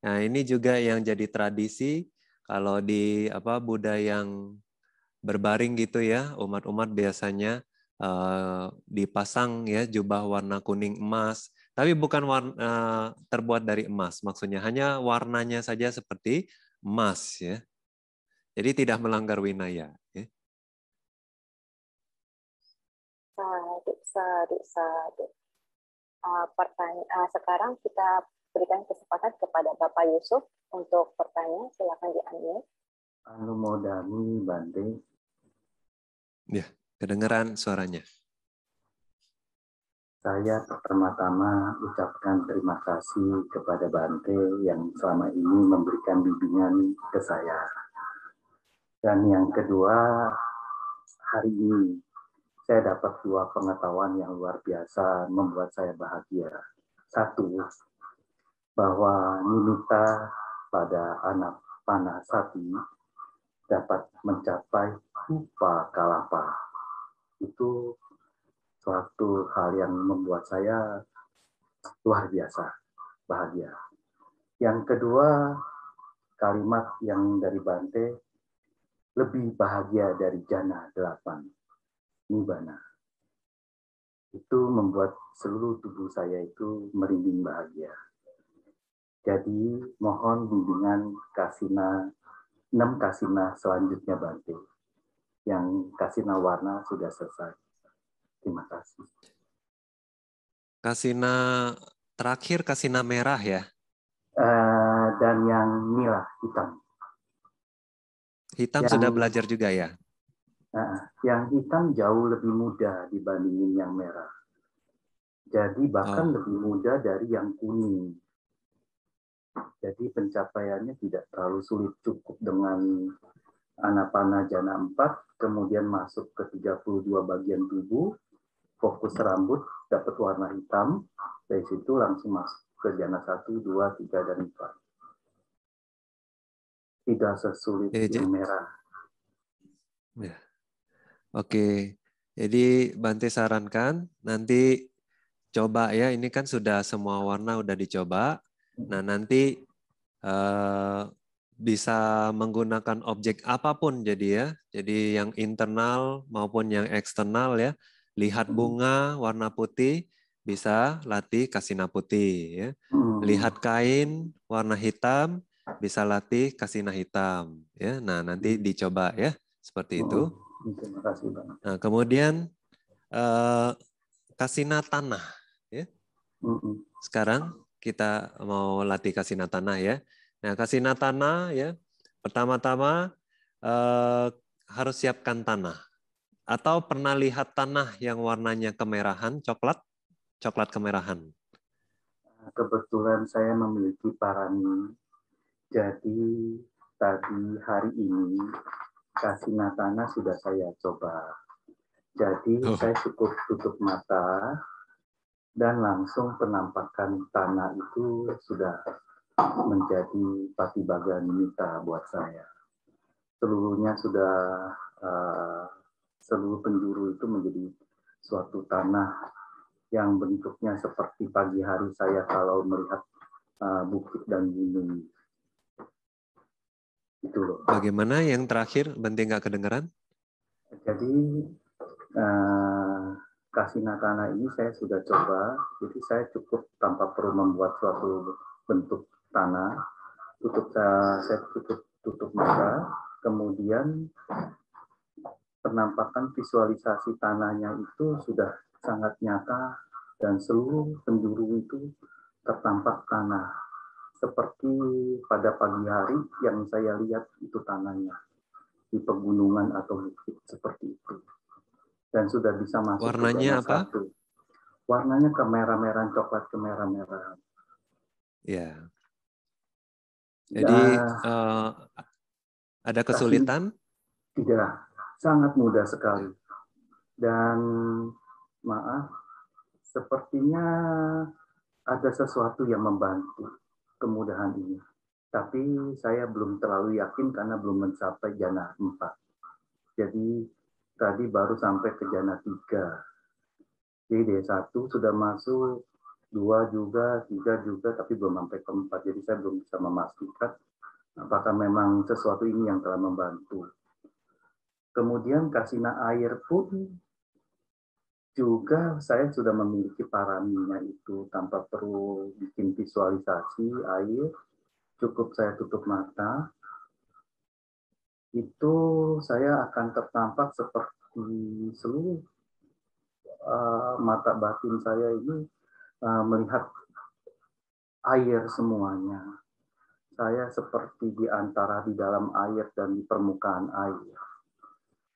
Nah, ini juga yang jadi tradisi kalau di Buddha yang berbaring gitu ya, umat-umat biasanya dipasang ya jubah warna kuning emas, tapi bukan warna terbuat dari emas, maksudnya hanya warnanya saja seperti emas ya. Jadi tidak melanggar winaya. Ya. Sadu. Sekarang kita berikan kesempatan kepada Bapak Yusuf untuk bertanya. Silakan di-unmute. Anumodami Bante. Ya, kedengaran suaranya. Saya pertama-tama ucapkan terima kasih kepada Bante yang selama ini memberikan bimbingan ke saya. Dan yang kedua, hari ini saya dapat dua pengetahuan yang luar biasa membuat saya bahagia. Satu, bahwa nimitta pada anak panah sapi dapat mencapai rupa kalapa. Itu suatu hal yang membuat saya luar biasa bahagia. Yang kedua, kalimat yang dari Bante, lebih bahagia dari jana 8, nibbana. Itu membuat seluruh tubuh saya itu merinding bahagia. Jadi mohon bimbingan kasina 6 kasina selanjutnya Bante. Yang kasina warna sudah selesai. Terima kasih. Kasina terakhir kasina merah ya? Dan yang nila hitam. Hitam yang, sudah belajar juga ya? Yang hitam jauh lebih mudah dibandingin yang merah. Jadi bahkan lebih mudah dari yang kuning. Jadi pencapaiannya tidak terlalu sulit, cukup dengan Anapana Jana 4, kemudian masuk ke 32 bagian tubuh, fokus rambut, dapat warna hitam, dari situ langsung masuk ke Jana 1, 2, 3, dan 4. Tidak sesulit yang merah. Ya. Oke, jadi Bante sarankan nanti coba ya, ini kan sudah semua warna udah dicoba. Nah nanti bisa menggunakan objek apapun jadi ya. Jadi yang internal maupun yang eksternal ya. Lihat bunga warna putih, bisa latih kasina putih ya. Lihat kain warna hitam, bisa latih kasina hitam ya. Nah, nanti dicoba ya seperti itu. Terima kasih banget. Nah, kemudian kasina tanah ya. Sekarang kita mau latih kasina tanah ya. Nah, kasina tanah ya. Pertama-tama harus siapkan tanah. Atau pernah lihat tanah yang warnanya kemerahan, coklat kemerahan. Kebetulan saya memiliki parani. Jadi tadi hari ini kasina tanah sudah saya coba. Jadi saya cukup tutup mata dan langsung penampakan tanah itu sudah menjadi patibaga nimitta buat saya. Seluruhnya sudah seluruh penjuru itu menjadi suatu tanah yang bentuknya seperti pagi hari saya kalau melihat bukit dan gunung. Itu loh. Bagaimana yang terakhir? Bante nggak kedengeran? Jadi kasina tanah ini saya sudah coba. Jadi saya cukup tanpa perlu membuat suatu bentuk tanah. Saya cukup tutup mata. Kemudian penampakan visualisasi tanahnya itu sudah sangat nyata dan seluruh penjuru itu tertampak tanah seperti pada pagi hari yang saya lihat itu tanahnya di pegunungan atau bukit seperti itu dan sudah bisa masuk warnanya ke apa? 1. Warnanya kemerah-merahan, coklat kemerah-merahan. Ya. Jadi ada kesulitan? Tidak, sangat mudah sekali. Dan maaf, sepertinya ada sesuatu yang membantu kemudahan ini. Tapi saya belum terlalu yakin karena belum mencapai jana 4. Jadi tadi baru sampai ke jana 3. Jadi D1 sudah masuk, 2 juga, 3 juga, tapi belum sampai ke 4. Jadi saya belum bisa memastikan apakah memang sesuatu ini yang telah membantu. Kemudian kasina air pun juga saya sudah memiliki paraminya itu tanpa perlu bikin visualisasi air, cukup saya tutup mata, itu saya akan tertampak seperti seluruh mata batin saya ini melihat air semuanya. Saya seperti di antara di dalam air dan di permukaan air.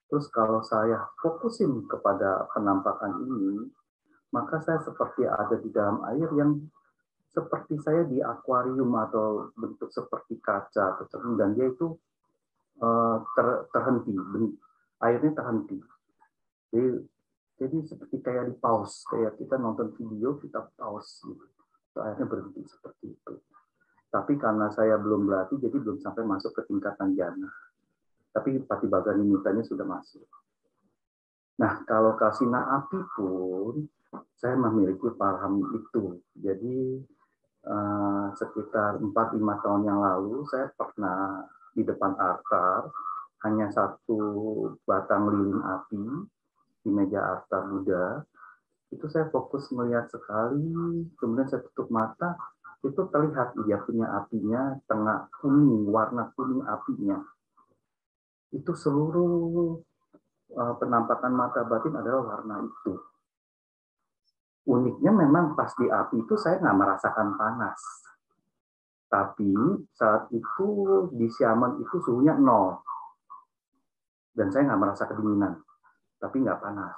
Terus kalau saya fokusin kepada penampakan ini, maka saya seperti ada di dalam air yang seperti saya di akuarium atau bentuk seperti kaca, dan dia itu terhenti, airnya terhenti. Jadi seperti kayak di pause, kayak kita nonton video, kita pause, gitu. Airnya berhenti seperti itu. Tapi karena saya belum berlatih, jadi belum sampai masuk ke tingkatan jana. Tapi Patibaga Nimitanya sudah masuk. Nah, kalau kasina api pun, saya memiliki paham itu. Jadi, sekitar 4-5 tahun yang lalu, saya pernah di depan altar, hanya satu batang lilin api, di meja altar Buddha. Itu saya fokus melihat sekali, kemudian saya tutup mata, itu terlihat dia punya apinya, tengah kuning, warna kuning apinya. Itu seluruh penampakan mata batin adalah warna itu. Uniknya memang pas di api itu saya nggak merasakan panas. Tapi saat itu di Xiamen itu suhunya 0. Dan saya nggak merasa kedinginan. Tapi nggak panas.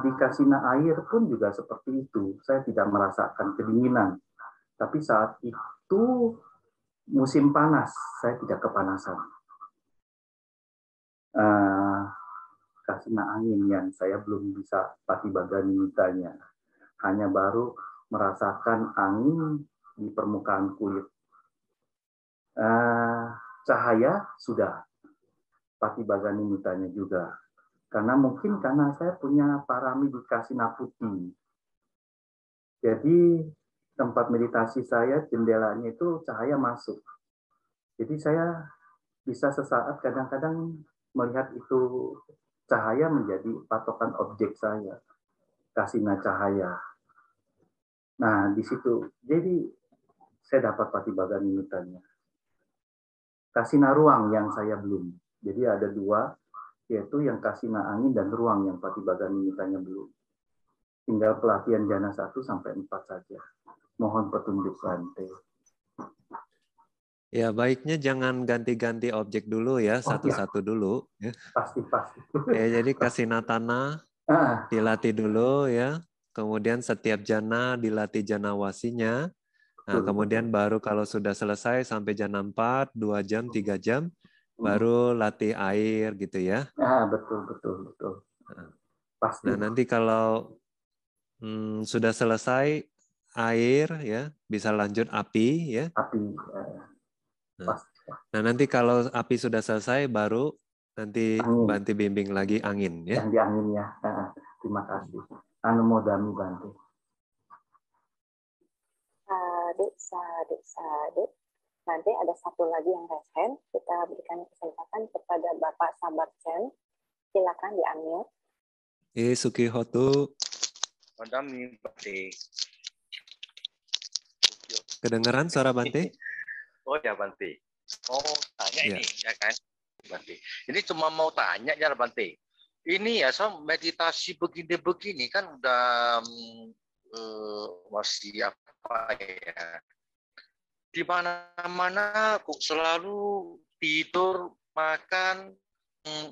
Di kasina air pun juga seperti itu. Saya tidak merasakan kedinginan. Tapi saat itu musim panas, saya tidak kepanasan. Kasina angin yang saya belum bisa Patibaga Nimitanya. Hanya baru merasakan angin di permukaan kulit. Cahaya sudah Patibaga Nimitanya juga. Karena mungkin karena saya punya parami di kasina putih. Jadi tempat meditasi saya, jendelanya itu cahaya masuk. Jadi saya bisa sesaat kadang-kadang melihat itu cahaya menjadi patokan objek saya, kasina cahaya. Nah, di situ, jadi saya dapat Patibaga Nimitanya. Kasina ruang yang saya belum. Jadi ada 2, yaitu yang kasina angin dan ruang yang Patibaga Nimitanya belum. Tinggal pelatihan jana 1 sampai 4 saja. Mohon petunjuk Bante. Ya, baiknya jangan ganti-ganti objek dulu ya, satu-satu dulu. Ya. Pasti. Ya, jadi kasina tanah dilatih dulu ya. Kemudian setiap jana dilatih jana wasinya. Nah, kemudian baru kalau sudah selesai sampai jana 4, 2 jam, 3 jam, baru latih air gitu ya. Betul. Pasti. Nah, nanti kalau sudah selesai air ya, bisa lanjut api ya. Api. Nah, nanti kalau api sudah selesai baru nanti angin. Bante bimbing lagi angin ya. Yang di angin ya. Terima kasih. Anumodami Bante. Sadu. Nanti ada satu lagi yang raise hand. Kita berikan kesempatan kepada Bapak Sabar Chen. Silakan di-unmute. Sukihotu. Madami Bante. Kedengaran suara Bante? Oh ya Bante. Mau tanya ini ya kan Bante. Ini cuma mau tanya ya Bante. Ini ya so meditasi begini kan udah masih apa ya? Di mana-mana kok selalu tidur, makan,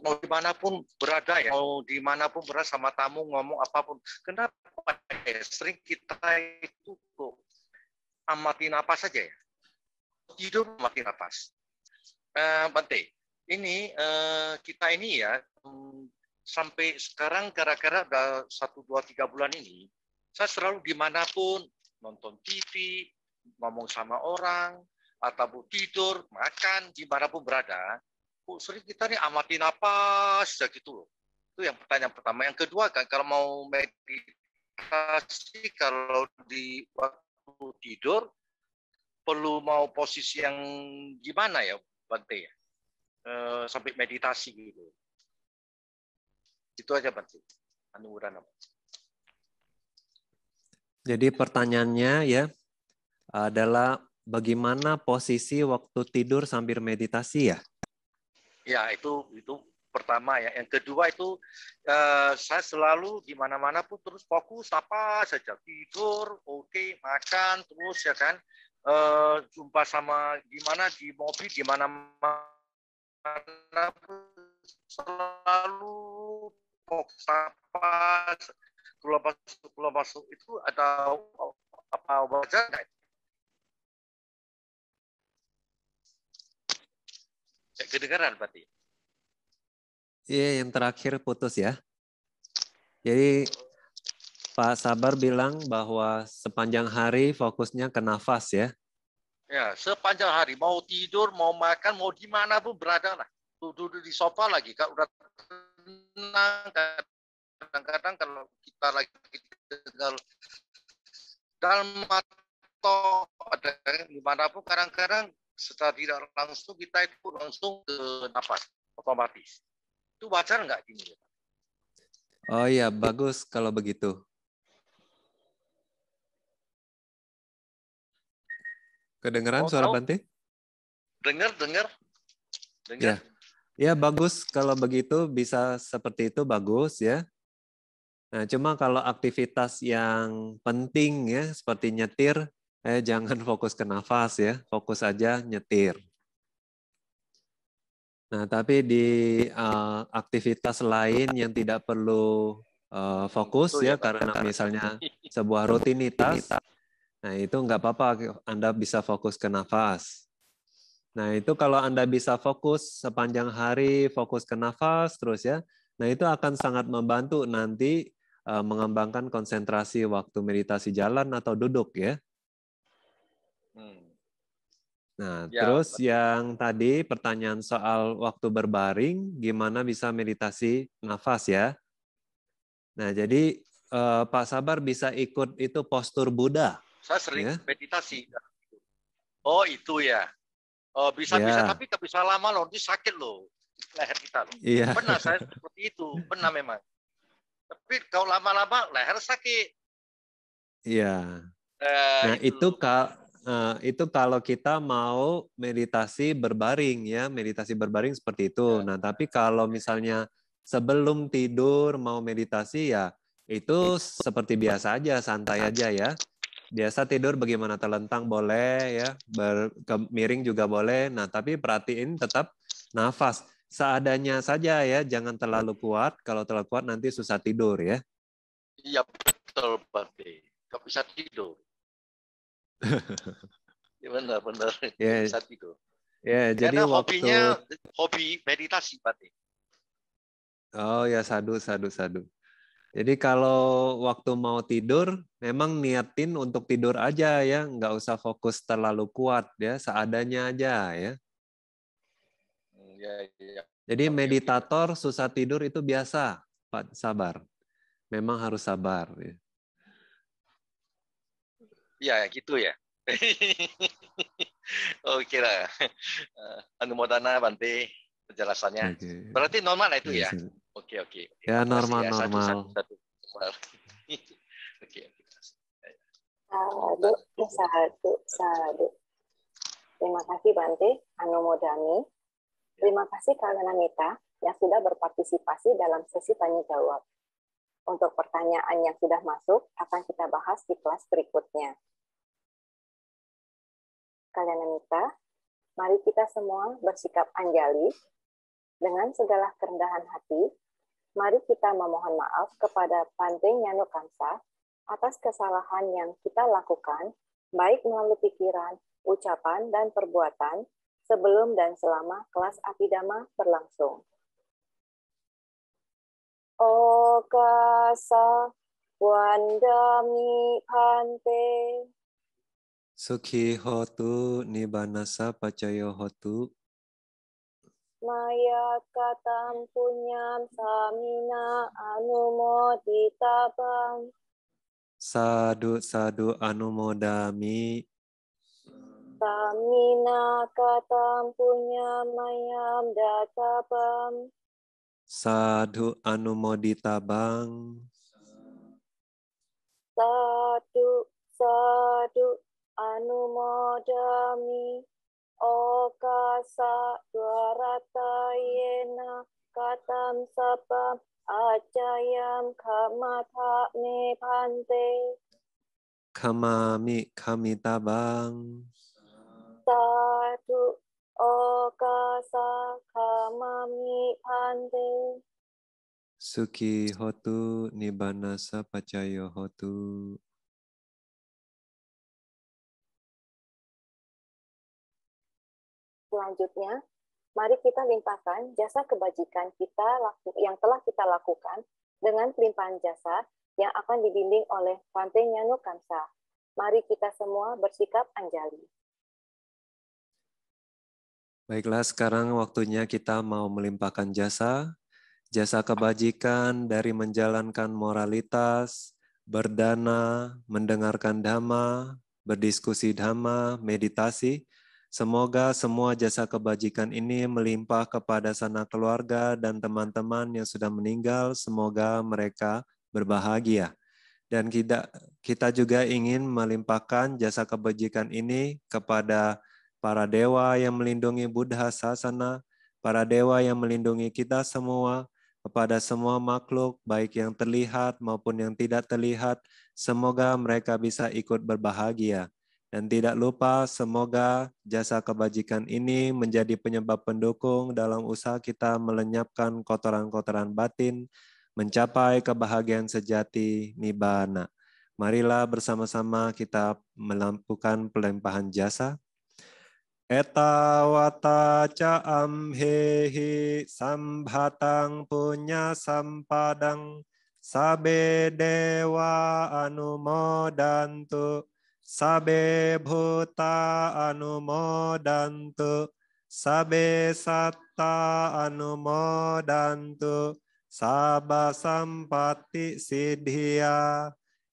mau dimanapun berada ya, mau dimanapun berada sama tamu ngomong apapun. Kenapa ya? Sering kita itu kok amati napas saja ya. Tidur amati napas. Bante, ini kita ini ya sampai sekarang gara-gara udah 1, 2, 3 bulan ini, saya selalu dimanapun nonton TV, ngomong sama orang, atau tidur, makan, dimanapun berada, sering kita nih amati napas, gitu loh. Itu yang pertanyaan pertama. Yang kedua kan kalau mau meditasi, kalau di waktu tidur perlu mau posisi yang gimana ya Bante ya? Sampai meditasi gitu. Itu aja Bante. Anugerah. Jadi pertanyaannya ya adalah bagaimana posisi waktu tidur sambil meditasi ya? Ya, itu pertama ya. Yang kedua itu saya selalu di mana-mana pun terus fokus apa saja, tidur, oke, makan terus ya kan. Jumpa sama gimana di mobil, di mana-mana selalu fokus apa, keluar masuk itu ada apa wajah nggak? Kedengaran berarti. Iya, yang terakhir putus ya. Jadi Pak Sabar bilang bahwa sepanjang hari fokusnya ke nafas ya. Ya, sepanjang hari mau tidur, mau makan, mau di mana pun berada lah. Duduk di sofa lagi, kan udah tenang. Kadang-kadang kalau kita lagi tinggal dalam atau ada dimanapun, kadang-kadang secara tidak langsung kita itu langsung ke nafas otomatis. Itu wajar nggak gini? Oh iya, bagus kalau begitu. Kedengeran suara Bante? Dengar. Ya. Ya, bagus kalau begitu, bisa seperti itu bagus ya. Nah, cuma kalau aktivitas yang penting ya, seperti nyetir, jangan fokus ke nafas ya, fokus aja nyetir. Nah, tapi di aktivitas lain yang tidak perlu fokus ya, karena misalnya sebuah rutinitas, nah itu nggak apa-apa, Anda bisa fokus ke nafas. Nah, itu kalau Anda bisa fokus sepanjang hari, fokus ke nafas terus ya, nah itu akan sangat membantu nanti mengembangkan konsentrasi waktu meditasi jalan atau duduk ya. Nah, ya, terus yang tadi pertanyaan soal waktu berbaring, gimana bisa meditasi nafas ya. Nah, jadi Pak Sabar bisa ikut itu postur Buddha. Saya sering meditasi. Oh, itu ya. Oh, bisa, tapi tak bisa lama loh, nanti sakit loh leher kita loh. Iya. Pernah saya seperti itu, pernah memang. Tapi kalau lama-lama leher sakit. Iya. Nah, itu kalau kita mau meditasi berbaring ya, meditasi berbaring seperti itu. Nah, tapi kalau misalnya sebelum tidur mau meditasi ya itu seperti biasa aja, santai aja ya. Biasa tidur bagaimana, terlentang boleh ya, miring juga boleh. Nah, tapi perhatiin tetap nafas. Seadanya saja ya, jangan terlalu kuat. Kalau terlalu kuat nanti susah tidur ya. Iya, betul, Pak. Gak bisa tidur. Ya, benar. Ya, bisa tidur. Ya, jadi karena hobinya hobi meditasi, Pak. Oh ya, sadu. Jadi kalau waktu mau tidur, memang niatin untuk tidur aja ya, nggak usah fokus terlalu kuat ya, seadanya aja ya. Ya. Jadi meditator susah tidur itu biasa, Pak Sabar. Memang harus sabar. Ya, gitu ya. Oke lah. Anumodana Bante penjelasannya. Okay. Berarti normal lah itu ya. Oke. Ya, normal. Satu. Oke. Sadu. Terima kasih Bante, Anumodami. Terima kasih Kalanamita yang sudah berpartisipasi dalam sesi tanya jawab. Untuk pertanyaan yang sudah masuk akan kita bahas di kelas berikutnya. Kalanamita, mari kita semua bersikap anjali dengan segala kerendahan hati. Mari kita memohon maaf kepada Bante Nyano Kamsa atas kesalahan yang kita lakukan, baik melalui pikiran, ucapan, dan perbuatan, sebelum dan selama kelas Abhidhamma berlangsung. Okasa Wandami Bante. Sukhi hotu nibbana pacaya hotu. maya katam punyam samina anumoditabam. Sadu sadu anumodami. Samina katam punyam mayam databam. Sadu anumoditabang. Sadu sadu anumodami. Okasa dwaratayena katam sabam acayam kamata me pante. Kamami kamitabang. Sadu okasa kamami pante. Suki hotu nibbanasa pacayo hotu. Selanjutnya, mari kita limpahkan jasa kebajikan kita yang telah kita lakukan dengan pelimpahan jasa yang akan dibimbing oleh Bhante Nyano Kamsa. Mari kita semua bersikap anjali. Baiklah, sekarang waktunya kita mau melimpahkan jasa. Jasa kebajikan dari menjalankan moralitas, berdana, mendengarkan dhamma, berdiskusi dhamma, meditasi. Semoga semua jasa kebajikan ini melimpah kepada sanak keluarga dan teman-teman yang sudah meninggal. Semoga mereka berbahagia. Dan kita juga ingin melimpahkan jasa kebajikan ini kepada para dewa yang melindungi Buddha Sasana, para dewa yang melindungi kita semua, kepada semua makhluk, baik yang terlihat maupun yang tidak terlihat. Semoga mereka bisa ikut berbahagia. Dan tidak lupa, semoga jasa kebajikan ini menjadi penyebab pendukung dalam usaha kita melenyapkan kotoran-kotoran batin, mencapai kebahagiaan sejati nibbana. Marilah bersama-sama kita melakukan pelimpahan jasa. Eta wata ca amhehi sambhatang punya sampadang sabe dewa anumodantu sabe bhuta anumodantu sabe satta anumodantu sabba sampatti siddhya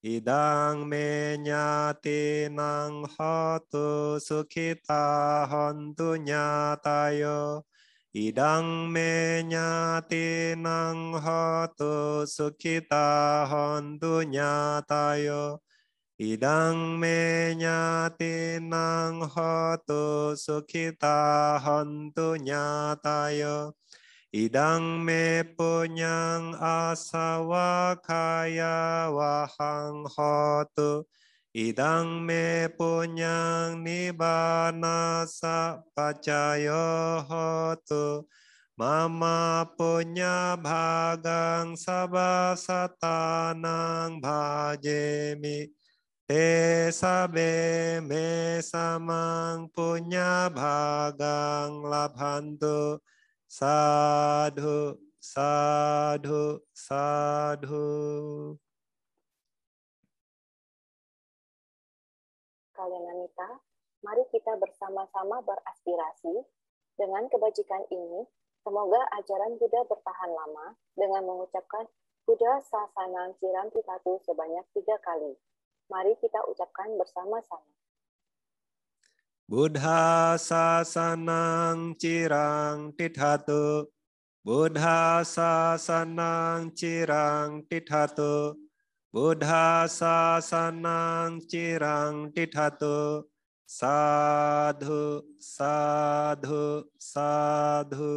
idang menyati nang hotu sukhita hontu nyatayo. Idang menyati nang hotu sukhita hontu nyatayo. Idang menyati nang hotu sukhita hontu nyatayo. Idang me punyang asawa kaya wahang hotu. Idang me punyang nibbana sapacayo hotu. Mama punya bhagang sabba satanang bhajemi. Te sabe me samang punya bhagang labhantu. Sadhu, sadhu, sadhu. Kalian Anita, mari kita bersama-sama beraspirasi dengan kebajikan ini. Semoga ajaran Buddha bertahan lama dengan mengucapkan Buddha Sasanang Ciram Titatu sebanyak 3 kali. Mari kita ucapkan bersama-sama. Buddha Sasanang Cirang Tithatu. Buddha Sasanang Cirang Tithatu. Buddha Sasanang Cirang Tithatu. Sadhu, sadhu, sadhu.